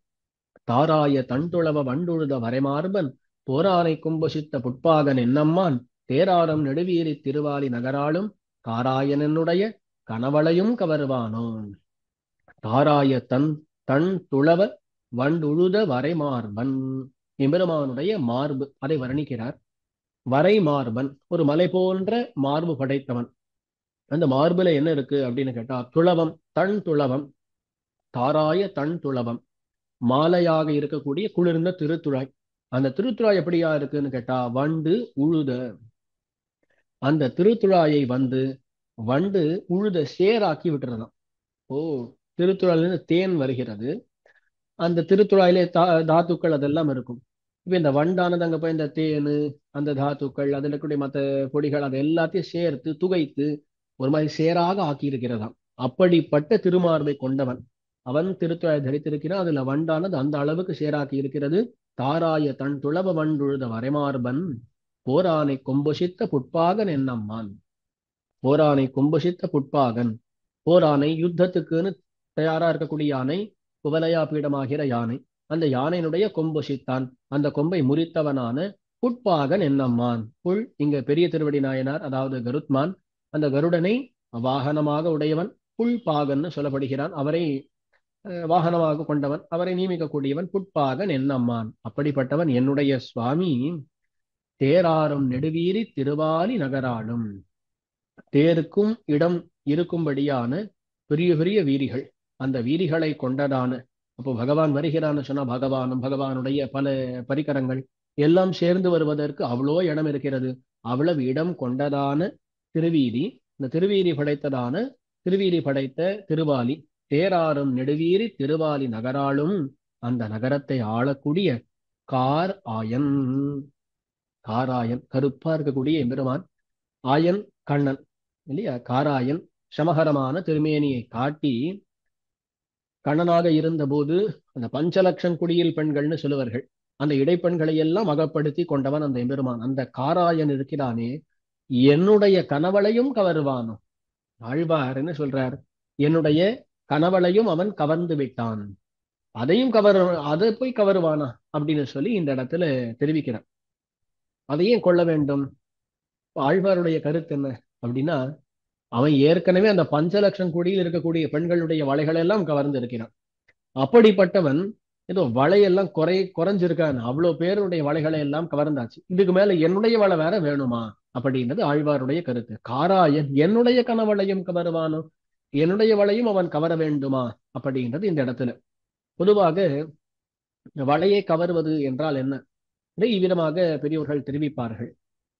Speaker 2: தாராய தண்டுளவ வண்டுழுத வரைமார்பன் போரானை கும்பசித்த புட்பாகன் என்னம்மான் தேராரம் நெடுவீரி திருவாலி நகராளும் காராயனனுடைய கனவளையும் கவர்வானோன். தாராய தன் துளவ வண்டுழுத வரைமார்பன், எம்பெருமானுடைய மார்பு, அதை வர்ணிக்கிறார். வரைமார்பன், ஒரு மலை போன்ற மார்பு படைத்தவன். அந்த மார்புல என்ன இருக்கு அப்படின்னு கேட்டா, துளவம், தன் துளவம். தாராய தன் துளவம், மாலையாக இருக்கக்கூடிய குளிர்ந்த திருத்துழாய். அந்த திருத்துழாய் எப்படியா இருக்குன்னு கேட்டா, வண்டு உழுத. அந்த திருத்துழாயை வண்டு உழுத சேராக்கி விட்டுறதாம். ஓ, திருத்துழாயிலிருந்து தேன் வருகிறது. அந்த திருத்துழாயிலே தாத்துக்கள் அதெல்லாம் இருக்கும். இப்ப இந்த வண்டானது அங்க போய் இந்த தேனு, அந்த தாத்துக்கள், அதுல இருக்கக்கூடிய மற்ற பொடிகள், அதை எல்லாத்தையும் சேர்த்து துவைத்து ஒரு மாதிரி சேராக ஆக்கி இருக்கிறதாம். அப்படிப்பட்ட திருமார்பை கொண்டவன் அவன் திருத்துழாய் தரித்திருக்கிறான். அதுல வண்டானது அந்த அளவுக்கு சேராக்கி இருக்கிறது. தாராய தன் துளவ வண்டுழுத வரைமார்பன் போரானை கொம்புசித்த புட்பாகன் என்னம்மான். போரானை கொம்புசித்த புட்பாகன், போரானை யுத்தத்துக்குன்னு தயாரா இருக்கக்கூடிய யானை, குவலயா பீடமாகிற யானை. அந்த யானையினுடைய கொம்புசித்தான், அந்த கொம்பை முறித்தவனான புட்பாகன் என்னம்மான். புல் இங்க பெரிய திருவடி நாயனார், அதாவது கருத்மான். அந்த கருடனை வாகனமாக உடையவன் புல்பாகன் சொல்லப்படுகிறான். அவரை வாகனமாக கொண்டவன், அவரை நியமிக்கக்கூடியவன் புட்பாகன் என்னம்மான். அப்படிப்பட்டவன் என்னுடைய சுவாமி. தேராரும் நெடுவீரி திருவாலி நகராளும், தேருக்கும் இடம் இருக்கும்படியான பெரிய பெரிய வீரிகள், அந்த வீரிகளை கொண்டதான. அப்போ பகவான் வருகிறான்னு சொன்னா பகவானும் பகவானுடைய பல பரிகரங்கள் எல்லாம் சேர்ந்து வருவதற்கு அவ்வளோ இடம் இருக்கிறது. அவ்வளவு இடம் கொண்டதான திருவீதி, இந்த திருவீதி படைத்த திருவாலி. தேராரும் நெடுவீரி திருவாலி நகராளும், அந்த நகரத்தை ஆளக்கூடிய கார் ஆயன். காராயன், கருப்பா இருக்கக்கூடிய எம்பெருமான். ஆயன் கண்ணன் இல்லையா? காராயன் சமகரமான திருமேனியை காட்டி கண்ணனாக இருந்தபோது அந்த பஞ்சலட்சம் குடியில் பெண்கள்னு சொல்லுவார்கள். அந்த இடைப்பெண்களை எல்லாம் அகப்படுத்தி கொண்டவன் அந்த எம்பெருமான். அந்த காராயன் இருக்கிறானே, என்னுடைய கனவளையும் கவருவானோ. ஆழ்வார் என்ன சொல்றார்? என்னுடைய கனவளையும் அவன் கவர்ந்து விட்டான், அதையும் அதை போய் கவருவானா அப்படின்னு சொல்லி இந்த இடத்துல தெரிவிக்கிறான். அதையும் கொள்ள வேண்டும். ஆழ்வாருடைய கருத்து என்ன அப்படின்னா, அவன் ஏற்கனவே அந்த பஞ்சலட்சம் கோடியில் இருக்கக்கூடிய பெண்களுடைய வலைகளை எல்லாம் கவர்ந்து இருக்கிறான். அப்படிப்பட்டவன் ஏதோ வலையெல்லாம் குறைஞ்சிருக்கான், அவ்வளவு பேருடைய வலைகளை எல்லாம் கவர்ந்தாச்சு, இதுக்கு மேல என்னுடைய வலை வேற வேணுமா அப்படின்றது ஆழ்வாருடைய கருத்து. காராயன் என்னுடைய கனவளையும் கவருவானோ, என்னுடைய வலையும் அவன் கவர வேண்டுமா அப்படின்றது இந்த இடத்துல. பொதுவாக வலையை கவருவது என்றால் என்ன, இவ்விதமாக பெரியவர்கள் தெரிவிப்பார்கள்.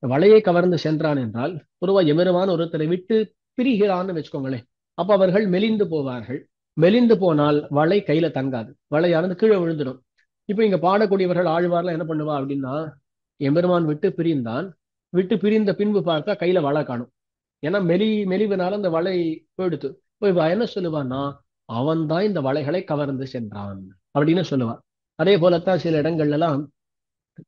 Speaker 2: வலையை கவர்ந்து சென்றான் என்றால், பொதுவா எம்பெருமான் ஒருத்தரை விட்டு பிரிகிறான்னு வச்சுக்கோங்களேன். அப்ப அவர்கள் மெலிந்து போவார்கள். மெலிந்து போனால் வலை கையில தங்காது, வலையானது கீழே விழுந்துடும். இப்ப இங்க பாடக்கூடியவர்கள் ஆழ்வார்லாம் என்ன பண்ணுவா அப்படின்னா, எம்பெருமான் விட்டு பிரிந்த பின்பு பார்த்தா கையில வலை காணும். ஏன்னா மெலிவினால அந்த வலை போயிடுத்து. இப்ப என்ன சொல்லுவான்னா, அவன் தான் இந்த வலைகளை கவர்ந்து சென்றான் அப்படின்னு சொல்லுவான். அதே போலத்தான் சில இடங்கள்ல எல்லாம்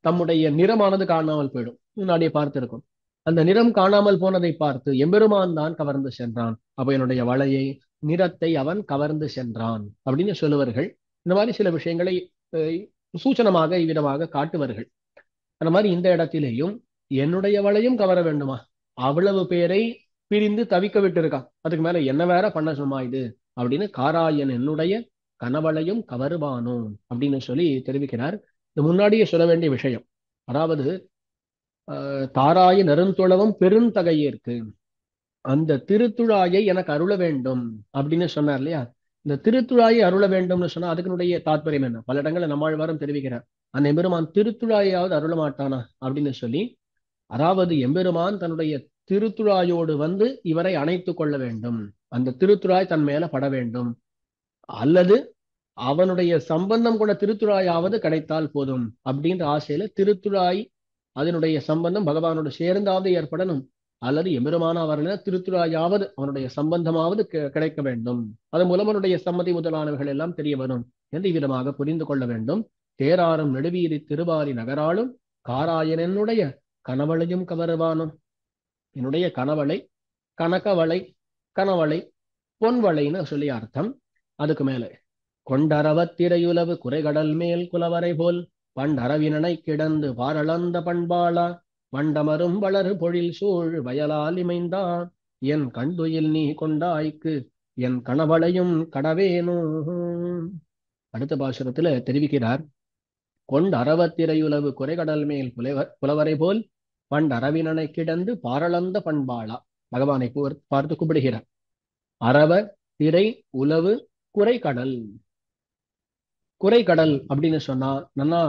Speaker 2: தம்முடைய நிறமானது காணாமல் போயிடும். முன்னாடியே பார்த்திருக்கும். அந்த நிறம் காணாமல் போனதை பார்த்து எம்பெருமான் தான் கவர்ந்து சென்றான், அப்ப என்னுடைய வலையை, நிறத்தை அவன் கவர்ந்து சென்றான் அப்படின்னு சொல்லுவார்கள். இந்த மாதிரி சில விஷயங்களை சூச்சனமாக இவ்விதமாக காட்டுவார்கள். அந்த மாதிரி இந்த இடத்திலேயும் என்னுடைய வலையும் கவர வேண்டுமா, அவ்வளவு பேரை பிரிந்து தவிக்க விட்டு இருக்கான், அதுக்கு மேல என்ன வேற பண்ண சும்மா இது அப்படின்னு காராயன் என்னுடைய கனவளையும் கவருவானோ அப்படின்னு சொல்லி தெரிவிக்கிறார். இது முன்னாடியே சொல்ல வேண்டிய விஷயம். அதாவது தாராய நெருந்தொழவும் பெருந்தகையே இருக்கு. அந்த திருத்துழாயை எனக்கு அருள வேண்டும் அப்படின்னு சொன்னார் இல்லையா. இந்த திருத்துழாயை அருள வேண்டும்னு சொன்னா அதுக்குடைய தாத்பரியம் என்ன? பல இடங்கள்ல நம்மாழ்வாரும் தெரிவிக்கிறார், அந்த எம்பெருமான் திருத்துழாயாவது அருள மாட்டானா அப்படின்னு சொல்லி. அதாவது எம்பெருமான் தன்னுடைய திருத்துழாயோடு வந்து இவரை அணைத்துக் கொள்ள வேண்டும், அந்த திருத்துழாய் தன் மேல பட வேண்டும், அல்லது அவனுடைய சம்பந்தம் கொண்ட திருத்துழாயாவது கிடைத்தால் போதும் அப்படின்ற ஆசையில திருத்துழாய் அதனுடைய சம்பந்தம் பகவானோடு சேர்ந்தாவது ஏற்படணும், அல்லது எம்பெருமான அவர்கள் திருத்துழாயாவது அவனுடைய சம்பந்தமாவது கிடைக்க வேண்டும், அதன் மூலம் அவனுடைய சம்மதி முதலானவர்கள் எல்லாம் தெரிய வரும் என்று விதமாக புரிந்து கொள்ள வேண்டும். தேராரும் நெடுவீரி திருவாரி நகராலும் காராயன் என்னுடைய கனவளையும் கவருவானும். என்னுடைய கனவளை, கனகவளை, கனவளை, பொன்வளைன்னு சொல்லி அர்த்தம். அதுக்கு மேல கொண்டரவத்திரையுலவு குறைகடல் மேல் குலவரை போல் பண்டரவினனை கிடந்து பாரளந்த பண்பாளா வண்டமரும் வளரு பொழில் சூழ் வயலால் இமைந்தா என் கண்டுயில் நீ கொண்டாய்க்கு என் கனவளையும் கடவேனோ. அடுத்த பாசுரத்துல தெரிவிக்கிறார், கொண்டரவத்திரையுலவு குறைகடல் மேல் புலவரை போல் பண்டரவினனை கிடந்து பாரளந்த பண்பாளா. பகவானை பார்த்து கூப்பிடுகிறார். அரவ திரை உலவு குறைகடல். குறைகடல் அப்படின்னு சொன்னா நல்லா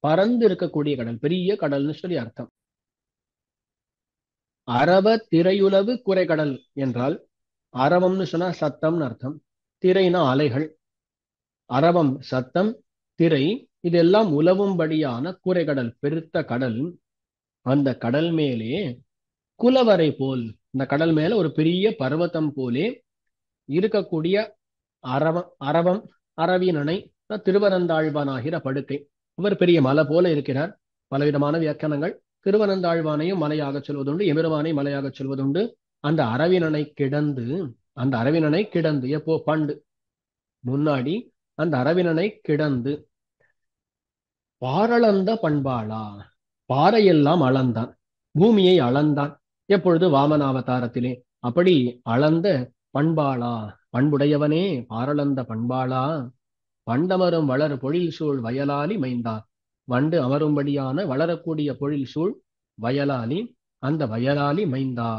Speaker 2: பறந்து இருக்கக்கூடிய கடல், பெரிய கடல்னு சொல்லி அர்த்தம். அரவ திரையுலவு குறைகடல் என்றால் அரவம்னு சொன்னா சத்தம்னு அர்த்தம், திரைனா அலைகள். அரவம் சத்தம், திரை இதெல்லாம் உலவும்படியான குறைகடல், பெருத்த கடல். அந்த கடல் மேலே குலவரை போல், இந்த கடல் மேல ஒரு பெரிய பர்வதம் போலே இருக்கக்கூடிய அரவம் அரவினனை திருவனந்தாழ்வானாகிற படுக்கை. அவர் பெரிய மலை போல இருக்கிறார். பலவிதமான வியாக்கியானங்கள். திருவனந்தாழ்வானையும் மலையாக சொல்வதுண்டு, எம்பெருமானை மலையாக சொல்வதுண்டு. அந்த அரவினனை கிடந்து, அந்த அரவினனை கிடந்து எப்போ பண்டு முன்னாடி அந்த அரவினனை கிடந்து பாரளந்த பண்பாளா, பாறையெல்லாம் அளந்தான், பூமியை அளந்தான். எப்பொழுது? வாமனாவதாரத்திலே. அப்படி அளந்த பண்பாளா, பண்புடையவனே, பாரளந்த பண்பாளா, வண்டமரும் வளர் பொழில் சூழ் வயலாலி மைந்தா. வண்டு அமரும்படியான வளரக்கூடிய பொழில் சூழ் வயலாலி, அந்த வயலாலி மைந்தா.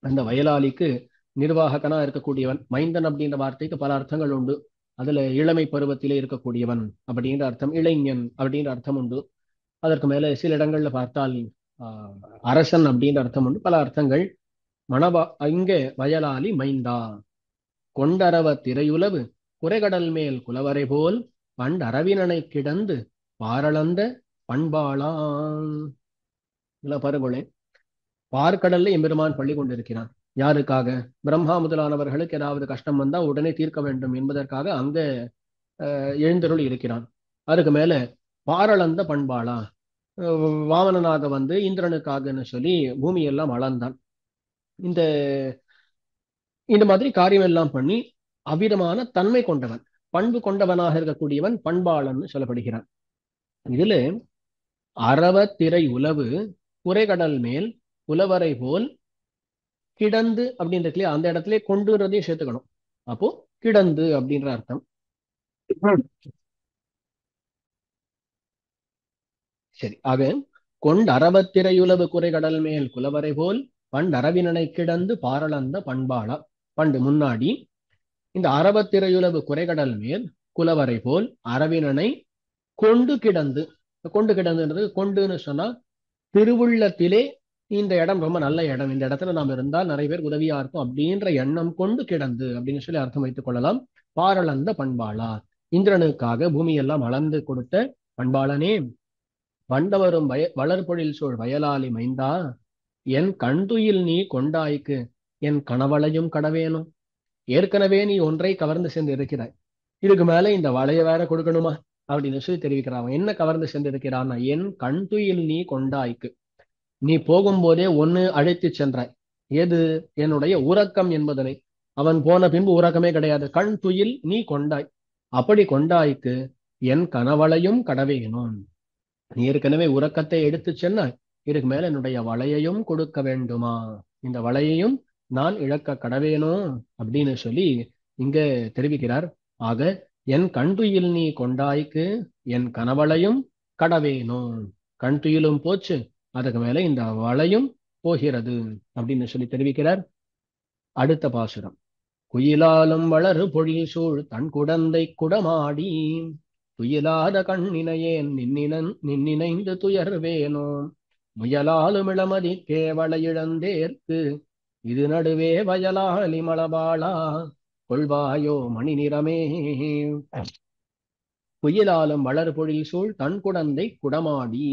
Speaker 2: அந்த வயலாலிக்கு நிர்வாகனா இருக்கக்கூடியவன். மைந்தன் அப்படின்ற வார்த்தைக்கு பல அர்த்தங்கள் உண்டு. அதுல இளமை பருவத்திலே இருக்கக்கூடியவன் அப்படின்ற அர்த்தம், இளைஞன் அப்படின்ற அர்த்தம் உண்டு. அதற்கு மேல சில இடங்கள்ல பார்த்தால் அரசன் அப்படின்ற அர்த்தம் உண்டு, பல அர்த்தங்கள். இங்கே வயலாலி மைந்தா, கொண்டரவ திரையுலவு குறைகடல் மேல் குலவரை போல் பண்டரவினனை கிடந்து பாரளந்த பண்பாளான். பருகொலை பார்க்கடல்ல எம்பெருமான் பள்ளி கொண்டிருக்கிறான். யாருக்காக? பிரம்மா முதலானவர்களுக்கு ஏதாவது கஷ்டம் வந்தா உடனே தீர்க்க வேண்டும் என்பதற்காக அங்க எழுந்தருள் இருக்கிறான். அதுக்கு மேல பாரளந்த பண்பாளா, வாமனனாக வந்து இந்திரனுக்காகன்னு சொல்லி பூமியெல்லாம் அளந்தான். இந்த மாதிரி காரியம் எல்லாம் பண்ணி அவ்விதமான தன்மை கொண்டவன், பண்பு கொண்டவனாக இருக்கக்கூடியவன் பண்பாளன் சொல்லப்படுகிறான். இதுல அரவ திரை உலவு குறைகடல் மேல் புலவரை போல் கிடந்து அப்படின்றதுல அந்த இடத்துல கொண்டுறதையும் சேர்த்துக்கணும். அப்போ கிடந்து அப்படின்ற அர்த்தம். சரி, ஆக கொண்டரவத்திரையுலவு குறைகடல் மேல் குலவரை போல் பண்டரவினனை கிடந்து பாரளந்த பண்பாளா. பண்டு முன்னாடி இந்த அரவத்திரையுலவு குறைகடல் மேல் குலவரை போல் அரவினனை கொண்டு கிடந்து. கொண்டு கிடந்துன்றது கொண்டுன்னு சொன்னா திருவுள்ளத்திலே இந்த இடம் ரொம்ப நல்ல இடம், இந்த இடத்துல நாம் இருந்தால் நிறைய பேர் உதவியா இருக்கும் அப்படின்ற எண்ணம் கொண்டு கிடந்து அப்படின்னு சொல்லி அர்த்தம் வைத்துக் கொள்ளலாம். பாரளந்த பண்பாளா, இந்திரனுக்காக பூமியெல்லாம் அளந்து கொடுத்த பண்பாளனே, வண்டவரும் வளர்பொழில் சூழ் வயலாலி மைந்தா, என் கண்துயில் நீ கொண்டாய்க்கு என் கனவளையும் கடவேனும். ஏற்கனவே நீ ஒன்றை கவர்ந்து சென்று இருக்கிறாய், இதுக்கு மேல இந்த வளைய வேற கொடுக்கணுமா அப்படின்னு சொல்லி தெரிவிக்கிறான். என்ன கவர்ந்து சென்று இருக்கிறான்னா, என் கண்துயில் நீ கொண்டாய்க்கு, நீ போகும்போதே ஒன்னு அழைத்து சென்றாய். எது? என்னுடைய உறக்கம் என்பதனை. அவன் போன பின்பு உறக்கமே கிடையாது. கண் துயில் நீ கொண்டாய். அப்படி கொண்டாய்க்கு என் கனவளையும் கடவேனும். நீ ஏற்கனவே உறக்கத்தை எடுத்து சென்னாய், இதுக்கு மேல என்னுடைய வளையையும் கொடுக்க வேண்டுமா? இந்த வளையையும் நான் இழக்க கடவேனோ அப்படின்னு சொல்லி இங்க தெரிவிக்கிறார். ஆக என் கண்துயில் நீ கொண்டாய்க்கு என் கனவளையும் கடவேனோ. கண் துயிலும் போச்சு, அதுக்கு மேல இந்த வளையும் போகிறது அப்படின்னு சொல்லி தெரிவிக்கிறார். அடுத்த பாசுரம். குயிலாலும் வளரு பொழில் சூழ் தன் குடந்தை குடமாடி துயிலாத கண்ணினையேன் நின்னினைந்து துயர்வேனோ முயலாலும் இளமதி கேவல இழந்தேற்கு இது நடுவே வயலாலி மலபாளா கொள்வாயோ மணி நிறமே. குயிலாலும் வளரு பொழில் சூழ் தன் குடந்தை குடமாடி.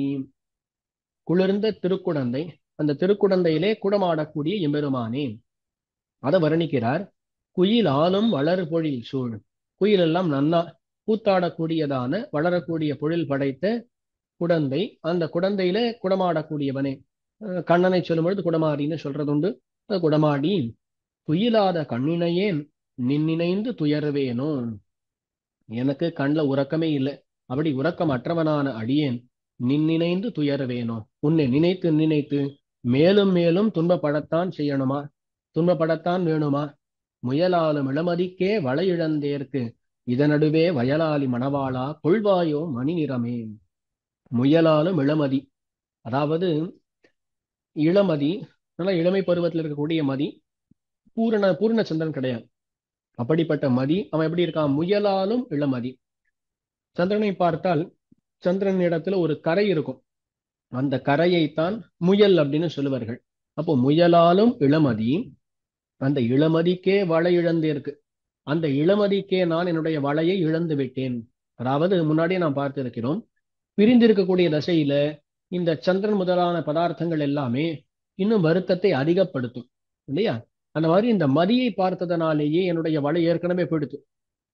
Speaker 2: குளிர்ந்த திருக்குடந்தை, அந்த திருக்குடந்தையிலே குடமாடக்கூடிய எம்பெருமானே, அதை வர்ணிக்கிறார். குயில் ஆளும் வளர் பொழில் சூழ். குயில் எல்லாம் நன்னா கூத்தாடக்கூடியதான வளரக்கூடிய பொழில் படைத்த குடந்தை, அந்த குடந்தையில குடமாடக்கூடியவனே. கண்ணனை சொல்லும் பொழுது குடமாடின்னு சொல்றதுண்டு. குடமாடி துயிலாத கண்ணினையேன் நின்னினைந்து துயர்வேனோ. எனக்கு கண்ல உறக்கமே இல்லை, அப்படி உறக்கம் அற்றவனான அடியேன் நின்னினைந்து துயர்வேனோ. உன்னை நினைத்து நினைத்து மேலும் மேலும் துன்பப்படத்தான் செய்யணுமா, துன்பப்படத்தான் வேணுமா. முயலாலும் இளமதிக்கே வளையிழந்தேற்கு இதனடுவே வயலாலி மணவாளா கொள்வாயோ மணி நிறமே. முயலாலும் இளமதி, அதாவது இளமதி, நல்லா இளமை பருவத்தில் இருக்கக்கூடிய மதி, பூரண சந்திரன் கிடையாது. அப்படிப்பட்ட மதி அவன் எப்படி இருக்கான்? முயலாலும் இளமதி. சந்திரனை பார்த்தால் சந்திரன் இடத்துல ஒரு கரை இருக்கும், அந்த கரையைத்தான் முயல் அப்படின்னு சொல்லுவார்கள். அப்போ முயலாலும் இளமதி, அந்த இளமதிக்கே வளை இழந்தேற்கு, அந்த இளமதிக்கே நான் என்னுடைய வளையை இழந்து விட்டேன். அதாவது முன்னாடியே நாம் பார்த்திருக்கிறோம், பிரிந்திருக்கக்கூடிய தசையில இந்த சந்திரன் முதலான பதார்த்தங்கள் எல்லாமே இன்னும் வருத்தத்தை அதிகப்படுத்தும் இல்லையா? அந்த மாதிரி இந்த மதியை பார்த்ததனாலேயே என்னுடைய வலை ஏற்கனவே போயிடுத்து.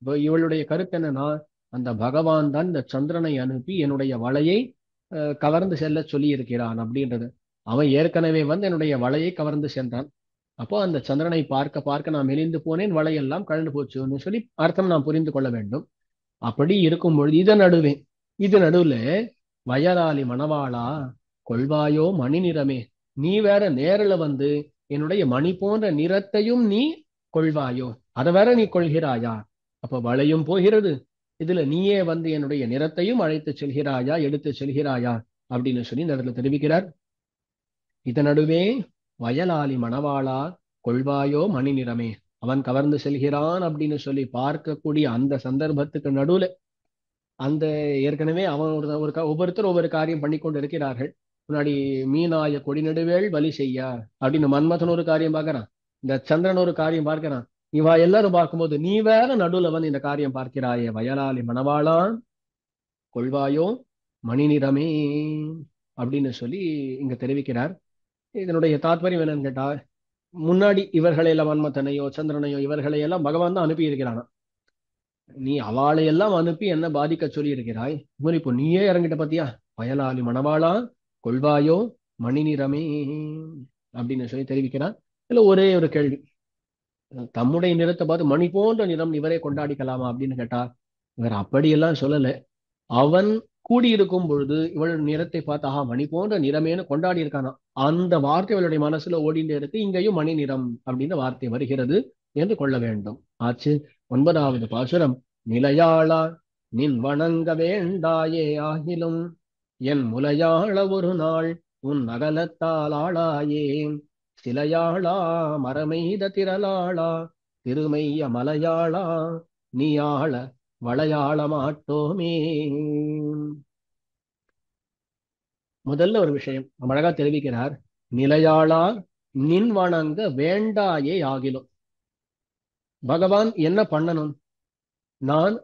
Speaker 2: இப்போ இவளுடைய கருத்து என்னன்னா, அந்த பகவான் தான் இந்த சந்திரனை அனுப்பி என்னுடைய வலையை கவர்ந்து செல்ல சொல்லி இருக்கிறான் அப்படின்றது. அவன் ஏற்கனவே வந்து என்னுடைய வலையை கவர்ந்து சென்றான். அப்போ அந்த சந்திரனை பார்க்க பார்க்க நான் மெலிந்து போனேன், வலையெல்லாம் கழண்டு போச்சுன்னு சொல்லி அர்த்தம் நாம் புரிந்து கொள்ள வேண்டும். அப்படி இருக்கும் பொழுது இது நடுவுல வயலாலி மணவாளா கொள்வாயோ மணி நிறமே, நீ வேற நேரில் வந்து என்னுடைய மணி போன்ற நிறத்தையும் நீ கொள்வாயோ, அதை வேற நீ கொள்கிறாயா? அப்ப வளையும் போகிறது, இதுல நீயே வந்து என்னுடைய நிறத்தையும் அழைத்து செல்கிறாயா, எடுத்து செல்கிறாயா அப்படின்னு சொல்லி இந்த இடத்துல தெரிவிக்கிறார். இதன் நடுவே வயலாலி மணவாளா கொள்வாயோ மணி நிறமே, அவன் கவர்ந்து செல்கிறான் அப்படின்னு சொல்லி பார்க்கக்கூடிய அந்த சந்தர்ப்பத்துக்கு நடுவுல அந்த ஏற்கனவே அவன் ஒவ்வொருத்தர் ஒவ்வொரு காரியம் பண்ணி கொண்டு இருக்கிறார்கள். முன்னாடி மீனாய கொடி நடுவேள் வலி செய்ய அப்படின்னு மன்மதன் ஒரு காரியம் பார்க்கறான், இந்த சந்திரன் ஒரு காரியம் பார்க்கிறான். இவா எல்லாரும் பார்க்கும்போது நீ வேற நடுவுல வந்து இந்த காரியம் பார்க்கிறாயே, வயலாலி மணவாளா கொள்வாயோ மணி நிறமே அப்படின்னு சொல்லி இங்க தெரிவிக்கிறார். இதனுடைய தாத்பரியம் என்னன்னு கேட்டா, முன்னாடி இவர்களையெல்லாம் மன்மதனையோ சந்திரனையோ இவர்களையெல்லாம் பகவான் தான் அனுப்பி இருக்கிறானா. நீ அவளை எல்லாம் அனுப்பி என்ன பாதிக்க சொல்லி இருக்கிறாய், இப்போ நீயே இறங்கிட்ட பாத்தியா, வயலாலி மணவாளா கொள்வாயோ மணி நிறமே அப்படின்னு சொல்லி தெரிவிக்கிறான். இதுல ஒரே ஒரு கேள்வி, தம்முடைய நிறத்தை பார்த்து மணி போன்ற நிறம் இவரே கொண்டாடிக்கலாமா அப்படின்னு கேட்டா, இவர் அப்படியெல்லாம் சொல்லல. அவன் கூடியிருக்கும் பொழுது இவள் நிறத்தை பார்த்து ஆஹா மணி போன்ற நிறமேனு கொண்டாடி இருக்கானா, அந்த வார்த்தை இவளுடைய மனசுல ஓடிண்டே இருக்கு. இங்கேயும் மணி நிறம் அப்படின்னு வார்த்தை வருகிறது என்று கொள்ள வேண்டும். ஆச்சு. 9வது பாசுரம். நிலையாளா நின் வணங்க வேண்டாயே ஆகிலும் என் முலையாள ஒரு நாள் உன் அகலத்தால் ஆளாயே சிலையாளா மரமெய்த திரளாளா திருமைய மலையாளா நீயாள வளையாள மாட்டோமே. முதல்ல ஒரு விஷயம் அழகா தெரிவிக்கிறார். நிலையாளா நின் வணங்க வேண்டாயே ஆகிலும். பகவான் என்ன பண்ணணும்? நான்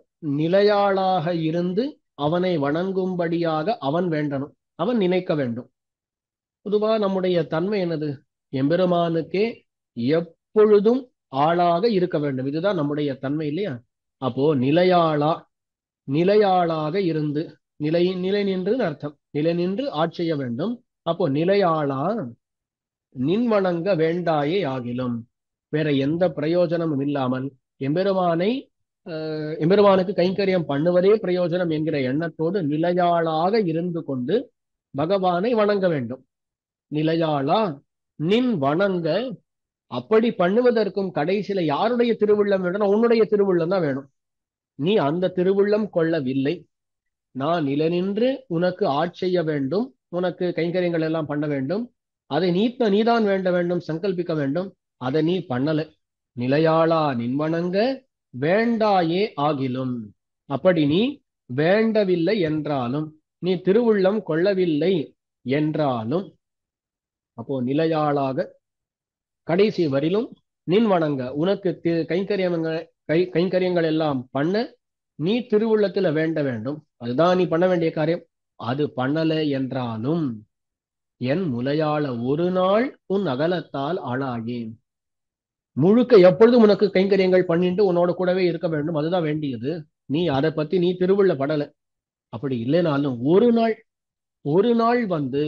Speaker 2: நிலையாளாக இருந்து அவனை வணங்கும்படியாக அவன் வேண்டணும், அவன் நினைக்க வேண்டும். பொதுவா நம்முடைய தன்மை என்னது? எம்பெருமானுக்கே எப்பொழுதும் ஆளாக இருக்க வேண்டும், இதுதான் நம்முடைய தன்மை இல்லையா? அப்போ நிலையாளாக இருந்து, நிலை நின்று அர்த்தம், நிலை நின்று ஆட்சிய வேண்டும். அப்போ நிலையாளா நின் வணங்க வேண்டாயே ஆகிலும், வேற எந்த பிரயோஜனமும் இல்லாமல் எம்பெருமானுக்கு கைங்கரியம் பண்ணுவதே பிரயோஜனம் என்கிற எண்ணத்தோடு நிலையாளாக இருந்து கொண்டு பகவானை வணங்க வேண்டும். நிலையாளா நின் வணங்க, அப்படி பண்ணுவதற்கும் கடைசியில யாருடைய திருவுள்ளம் வேணும்? உன்னுடைய திருவுள்ளம் தான் வேணும். நீ அந்த திருவுள்ளம் கொள்ளவில்லை. நான் நிலை நின்று உனக்கு ஆட்சிய வேண்டும், உனக்கு கைங்கரியங்கள் எல்லாம் பண்ண வேண்டும், அதை நீதான் வேண்ட வேண்டும், சங்கல்பிக்க வேண்டும். அதை நீ பண்ணல. நிலையாளா நின்வணங்க வேண்டாயே ஆகிலும். அப்படி நீ வேண்டவில்லை என்றாலும், நீ திருவுள்ளம் கொள்ளவில்லை என்றாலும், அப்போ நிலையாளாக கடைசி வரிலும் நின் வணங்க, உனக்கு கைங்கரியங்கள் எல்லாம் பண்ண நீ திருவுள்ளத்துல வேண்ட வேண்டும். அதுதான் நீ பண்ண வேண்டிய காரியம். அது பண்ணல என்றாலும் என் முலையாள ஒரு நாள் உன் அகலத்தால் ஆளாகேன். முழுக்க எப்பொழுதும் உனக்கு கைங்கரியங்கள் பண்ணிட்டு உன்னோட கூடவே இருக்க வேண்டும், அதுதான் வேண்டியது. நீ அதை பத்தி நீ திருவுள்ள படல. அப்படி இல்லைனாலும் ஒரு நாள் வந்து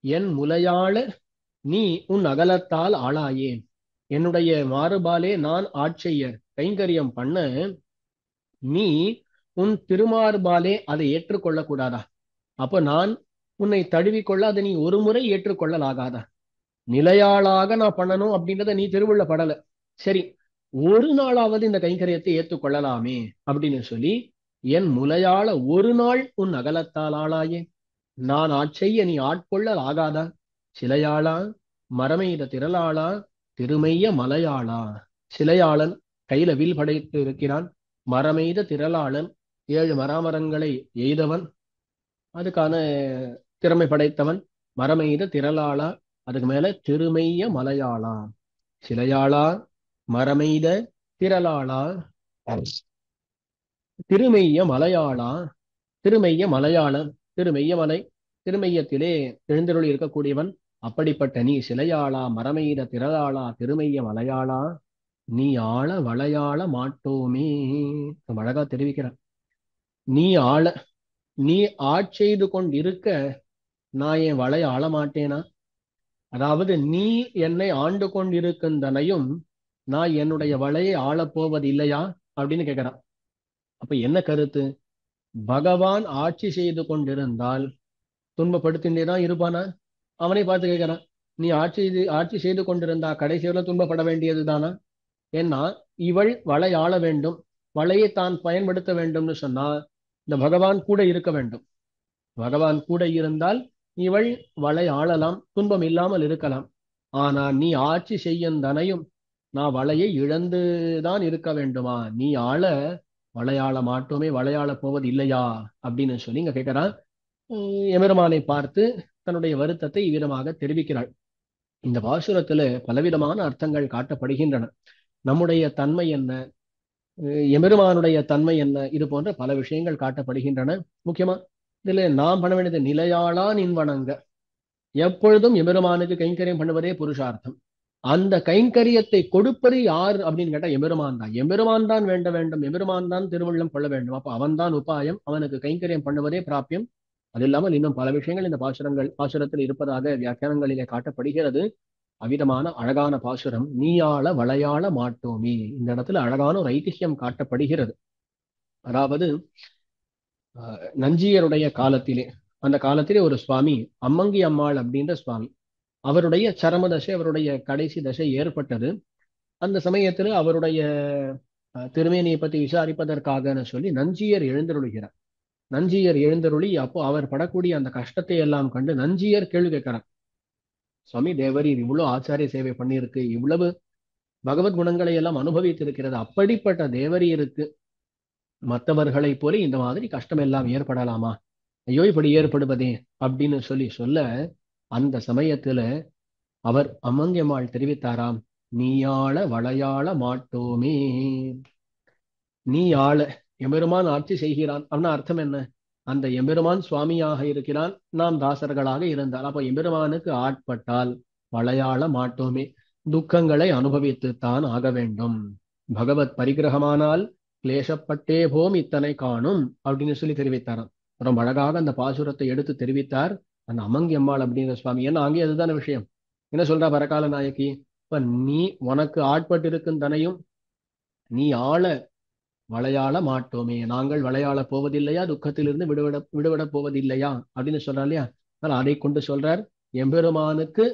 Speaker 2: என் முலையாள நீ உன் அகலத்தால் ஆளாயேன், என்னுடைய மாறுபாலே நான் ஆட்செய்ய கைங்கரியம் பண்ண நீ உன் திருமாறுபாலே அதை ஏற்றுக்கொள்ள கூடாதா? அப்ப நான் உன்னை தழுவிக்கொள்ள அதை நீ ஒரு முறை ஏற்றுக்கொள்ளலாகாதா? நிலையாளாக நான் பண்ணணும் அப்படின்றத நீ திருவுள்ள படல, சரி ஒரு நாளாவது இந்த கைங்கரியத்தை ஏற்றுக்கொள்ளலாமே அப்படின்னு சொல்லி என் முலையாள ஒரு நாள் உன் அகலத்தால் ஆளாயே, நான் ஆட்செய்ய நீ ஆட்கொள்ளல் ஆகாதா? சிலையாளா மரமெய்த திரளாளா திருமைய மலையாளா. சிலையாளன் கையில வில் படைத்து இருக்கிறான், மரமெய்த திரளாளன் 7 மராமரங்களை எய்தவன், அதுக்கான திறமை படைத்தவன். மரமெய்த திரளாளா, அதுக்கு மேல திருமைய மலையாளா. சிலையாளா மரமெய்த திரளாளா திருமெய்ய மலையாளா. திருமெய்ய மலையாளன், திருமெய்ய மலை, திருமெய்யத்திலே எழுந்தருளி இருக்கக்கூடியவன். அப்படிப்பட்ட நீ சிலையாளா மரமெய்த திரளாளா திருமெய்ய மலையாளா, நீ ஆள வளையாள மாட்டோமே. ரொம்ப அழகா தெரிவிக்கிறான். நீ ஆட்செய்து கொண்டிருக்க நான் என் வளைய ஆள மாட்டேனா? அதாவது நீ என்னை ஆண்டு கொண்டிருக்கின்றனையும் நான் என்னுடைய வளையை ஆளப்போவது இல்லையா அப்படின்னு கேட்கிறான். அப்ப என்ன கருத்து? பகவான் ஆட்சி செய்து கொண்டிருந்தால் துன்பப்படுத்தின்றேதான் இருப்பானா? அவனை பார்த்து கேட்கிறான், நீ ஆட்சி செய்து கொண்டிருந்தா கடைசியில துன்பப்பட வேண்டியது தானா? ஏன்னா இவள் வளை ஆள வேண்டும், வளையை தான் பயன்படுத்த வேண்டும்னு சொன்னா இந்த பகவான் கூட இருக்க வேண்டும். பகவான் கூட இருந்தால் இவள் வளை ஆளலாம், துன்பம் இல்லாமல் இருக்கலாம். ஆனா நீ ஆட்சி செய்யும் தனையும் நான் வளையை இழந்துதான் இருக்க வேண்டுமா? நீ ஆள வளையாள மாட்டோமே, வளையாள போவது இல்லையா அப்படின்னு சொல்லி இங்க கேட்கிறான். எம்பெருமானை பார்த்து தன்னுடைய வருத்தத்தை இவ்விதமாக தெரிவிக்கிறாள். இந்த பாசுரத்துல பலவிதமான அர்த்தங்கள் காட்டப்படுகின்றன. நம்முடைய தன்மை என்ன, எம்பெருமானுடைய தன்மை என்ன, இது போன்ற பல விஷயங்கள் காட்டப்படுகின்றன. முக்கியமா இதுல நாம் பண்ண வேண்டியது நிலையாளா நின் வணங்க. எப்பொழுதும் எம்பெருமானுக்கு கைங்கரியம் பண்ணுவதே புருஷார்த்தம். அந்த கைங்கரியத்தை கொடுப்பது யார் அப்படின்னு கேட்டா எம்பெருமான் தான். எம்பெருமான் தான் வேண்ட வேண்டும், எம்பெருமான் தான் திருவுள்ளம் கொள்ள வேண்டும். அப்ப அவன் தான் உபாயம், அவனுக்கு கைங்கரியம் பண்ணுவதே பிராபியம். அது இல்லாமல் இன்னும் பல விஷயங்கள் இந்த பாசுரத்தில் இருப்பதாக வியாக்கியானங்களிலே காட்டப்படுகிறது. அவ்விதமான அழகான பாசுரம். நீயாள வளையாள மாட்டோமே, இந்த இடத்துல அழகான ஒரு ஐதிஹ்யம் காட்டப்படுகிறது. அதாவது நஞ்சியருடைய காலத்திலே, அந்த காலத்திலே ஒரு சுவாமி அம்மங்கி அம்மாள் அப்படின்ற சுவாமி, அவருடைய சரம தசை, அவருடைய கடைசி தசை ஏற்பட்டது. அந்த சமயத்துல அவருடைய திருமேனியை பத்தி விசாரிப்பதற்காக சொல்லி நஞ்சியர் எழுந்தருளுகிறார். நஞ்சியர் எழுந்தருளி அப்போ அவர் படக்கூடிய அந்த கஷ்டத்தை எல்லாம் கண்டு நஞ்சியர் கேள்வி கேட்கிறார். சுவாமி தேவரீர் இவ்வளவு ஆச்சாரிய சேவை பண்ணியிருக்கு, இவ்வளவு பகவத் குணங்களை எல்லாம் அனுபவித்திருக்கிறது, அப்படிப்பட்ட தேவரீருக்கு மற்றவர்களை போல இந்த மாதிரி கஷ்டம் எல்லாம் ஏற்படலாமா? ஐயோ இப்படி ஏற்படுவதே அப்படின்னு சொல்ல அந்த சமயத்துல அவர் அம்மங்கியம்மாள் தெரிவித்தாராம், நீயாள வளையாள மாட்டோமே. நீ ஆள, எம்பெருமான் ஆட்சி செய்கிறான் அப்படின்னா அர்த்தம் என்ன? அந்த எம்பெருமான் சுவாமியாக இருக்கிறான், நாம் தாசர்களாக இருந்தால், அப்ப எம்பெருமானுக்கு ஆட்பட்டால் வளையாள மாட்டோமே, துக்கங்களை அனுபவித்துத்தான் ஆக வேண்டும். பகவத் பரிகிரகமானால் கிளேசப்பட்டே போம் இத்தனை காணும் அப்படின்னு சொல்லி தெரிவித்தாராம். ரொம்ப அழகாக அந்த பாசுரத்தை எடுத்து தெரிவித்தார் அந்த அமங்கி அம்மாள் அப்படிங்கிற சுவாமி. ஏன்னா அங்கே அதுதான விஷயம். என்ன சொல்றா பரகால நாயகி? இப்ப நீ உனக்கு ஆட்பட்டிருக்கும் தனையும் நீ ஆள வளையாள மாட்டோமே, நாங்கள் வளையாள போவதில்லையா, துக்கத்திலிருந்து விடுபட போவதில்லையா அப்படின்னு சொல்றா இல்லையா? அதனால அதை கொண்டு சொல்றார், எம்பெருமானுக்கு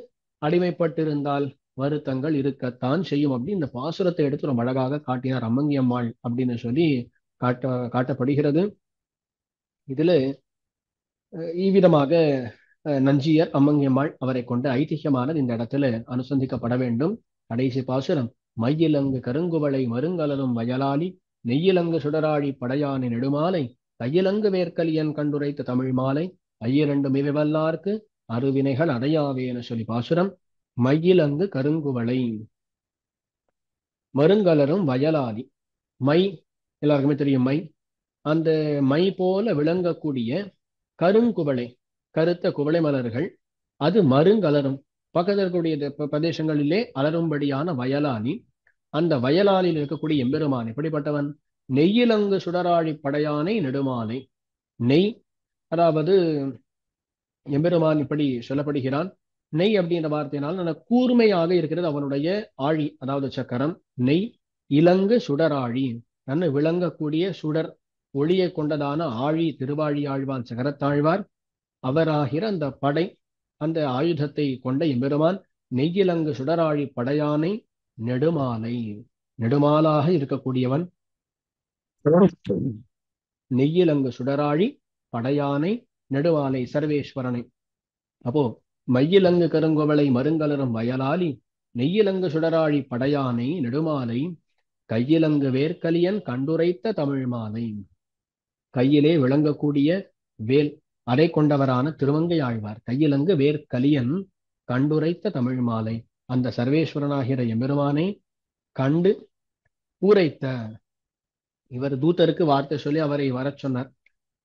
Speaker 2: அடிமைப்பட்டிருந்தால் வருத்தங்கள் இருக்கத்தான் செய்யும் அப்படின்னு இந்த பாசுரத்தை எடுத்து ரொம்ப அழகாக காட்டினார் அம்மங்கி அம்மாள் அப்படின்னு சொல்லி காட்டப்படுகிறது. இதுல இவ்விதமாக நஞ்சியர் அம்மங்கி அம்மாள் அவரை கொண்டு ஐதிஹ்யமானது இந்த இடத்துல அனுசந்திக்கப்பட வேண்டும். கடைசி பாசுரம், மையிலங்கு கருங்குவளை மருங்கலரும் வயலாளி நெய்யிலங்கு சுடராழி படையானை நெடுமாலை கையிலங்கு வேர்க்கலியன் கண்டுரைத்த தமிழ் மாலை ஐயிரண்டு மிவல்லார்க்கு அருவினைகள் அடையாவேன்னு சொல்லி பாசுரம். மையிலங்கு கருங்குவளை மருங்கலரும் வயலாளி. மை எல்லாருக்குமே தெரியும். மை, அந்த மை போல விளங்கக்கூடிய கருங்குவளை, கருத்த குவளை மலர்கள், அது மருங்கலரும் பக்கத்தில் இருக்கக்கூடிய பிரதேசங்களிலே அலரும்படியான வயலாளி. அந்த வயலாளில் இருக்கக்கூடிய எம்பெருமான் எப்படிப்பட்டவன்? நெய்யிலங்கு சுடராழி படையானை நெடுமாலை. நெய், அதாவது எம்பெருமான் இப்படி சொல்லப்படுகிறான். நெய் அப்படின்ற வார்த்தையினால் நல்ல கூர்மையாக இருக்கிறது அவனுடைய ஆழி, அதாவது சக்கரம். நெய் இலங்கு சுடராழி, நன்கு விளங்கக்கூடிய சுடர் ஒளியை கொண்டதான ஆழி திருவாழி ஆழ்வான் சக்கரத்தாழ்வார். அவராகிற அந்த படை, அந்த ஆயுதத்தை கொண்ட எம்பெருமான் நெய்யிலங்கு சுடராழி படையானை நெடுமாலை, நெடுமாலாக இருக்கக்கூடியவன். நெய்யிலங்கு சுடராழி படையானை நெடுமாலை சர்வேஸ்வரனை. அப்போ மையிலங்கு கருங்குவளை மருங்கலரும் வயலாளி நெய்யிலங்கு சுடராழி படையானை நெடுமாலை கையிலங்கு வேர்க்கலியன் கண்டுரைத்த தமிழ் மாலை. கையிலே விளங்கக்கூடிய வேல், அதை கொண்டவரான திருமங்கை ஆழ்வார். கையிலங்கு வேர்க்கலியன் கண்டுரைத்த தமிழ் மாலை. அந்த சர்வேஸ்வரனாகிற எம்பெருமானை கண்டு உரைத்த, இவர் தூதருக்கு வார்த்தை சொல்லி அவரை வரச் சொன்னார்.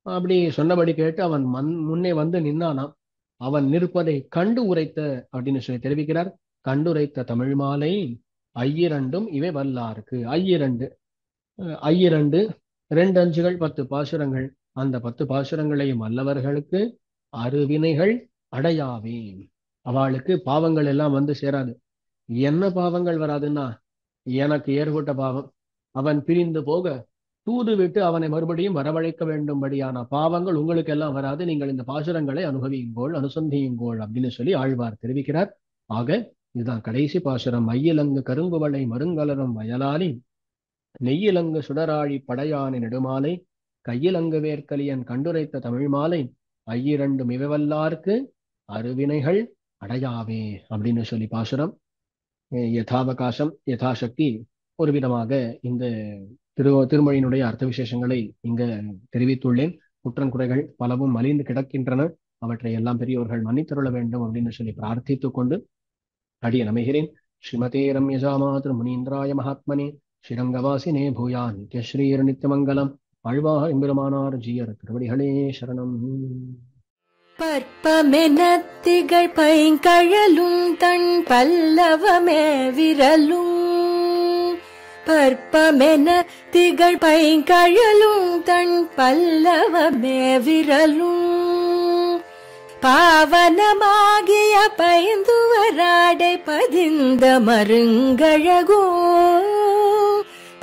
Speaker 2: அப்படி சொன்னபடி கேட்டு அவன் முன்னே வந்து நின்னானாம். அவன் நிற்பதை கண்டு உரைத்த அப்படின்னு சொல்லி தெரிவிக்கிறார். கண்டுரைத்த தமிழ் மாலை ஐயிரண்டும் இவை வல்லாருக்கு. ஐயிரண்டு 2 அஞ்சுகள் 10 பாசுரங்கள். அந்த 10 பாசுரங்களையும் வல்லவர்களுக்கு அருவினைகள் அடையாவே. அவளுக்கு பாவங்கள் எல்லாம் வந்து சேராது. என்ன பாவங்கள் வராதுன்னா, எனக்கு ஏற்பட்ட பாவம், அவன் பிரிந்து போக தூது விட்டு அவனை மறுபடியும் வரவழைக்க வேண்டும்படியான பாவங்கள் உங்களுக்கு எல்லாம் வராது. நீங்கள் இந்த பாசுரங்களை அனுபவியுங்கோள், அனுசந்தியுங்கோள் அப்படின்னு சொல்லி ஆழ்வார் தெரிவிக்கிறார். ஆக இதுதான் கடைசி பாசுரம். மையிலங்கு கருங்குவளை மருங்கலரும் வயலாளி நெய்யிலங்கு சுடராழி படையானை நெடுமாலை கையிலங்கு வேர்க்கலியன் கண்டுரைத்த தமிழ் மாலை ஐயிரண்டு மிவல்லார்க்கு அருவினைகள் அடையாவே அப்படின்னு சொல்லி பாசுரம். யதாவகாசம் யதாசக்தி ஒரு விதமாக இந்த திருமொழியினுடைய அர்த்த விசேஷங்களை இங்க தெரிவித்துள்ளேன். குற்றங்குறைகள் பலவும் மலிந்து கிடக்கின்றன. அவற்றை எல்லாம் பெரியோர்கள் மன்னித்தருள வேண்டும் அப்படின்னு சொல்லி பிரார்த்தித்துக் கொண்டு அடியேன் அமைகிறேன். ஸ்ரீமதே ரம்யஜாமாத்ரு முனீந்திராய மகாத்மனே ஸ்ரீரங்கவாசினே பூயா நித்யஸ்ரீர் நித்யமங்கலம். ஆழ்வார் எம்பெருமானார் ஜீயர் திருவடிகளே சரணம்.
Speaker 1: பற்பமெனத்திகள் பைங்கழலும் தன் பல்லவமே விரலும். பற்பமென திகழ் பைங்கழலும் தன் பல்லவமே விரலும். பாவனமாகிய பைந்துவராடை பதிந்த மருங்கழகோ.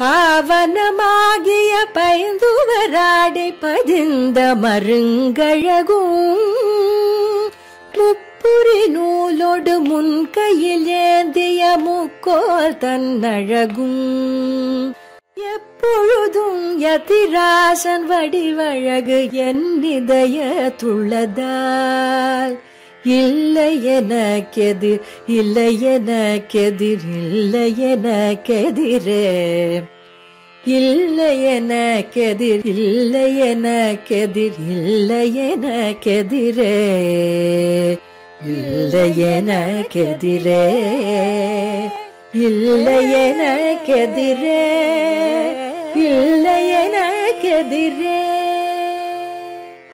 Speaker 1: பாவனமாகிய பைந்துவராடை பதிந்த மருங்கழகோ. முப்புரி நூலோடு முன்கையில் ஏந்திய முக்கோல் தன்னழகும். எப்பொழுதும் யதிராசன் வடிவழகு என் இதயத்துள்ளதால். இல்லை எனக்கெதிர், இல்லை எனக்கெதிர், இல்லை எனக்கெதிரே. இல்லை எனக்கெதிர், இல்லை எனக்கெதிர், இல்லை எனக்கெதிரே. இல்லை எனக்கெதிரே, இல்லை எனக்கெதிரே, இல்லை எனக்கெதிரே.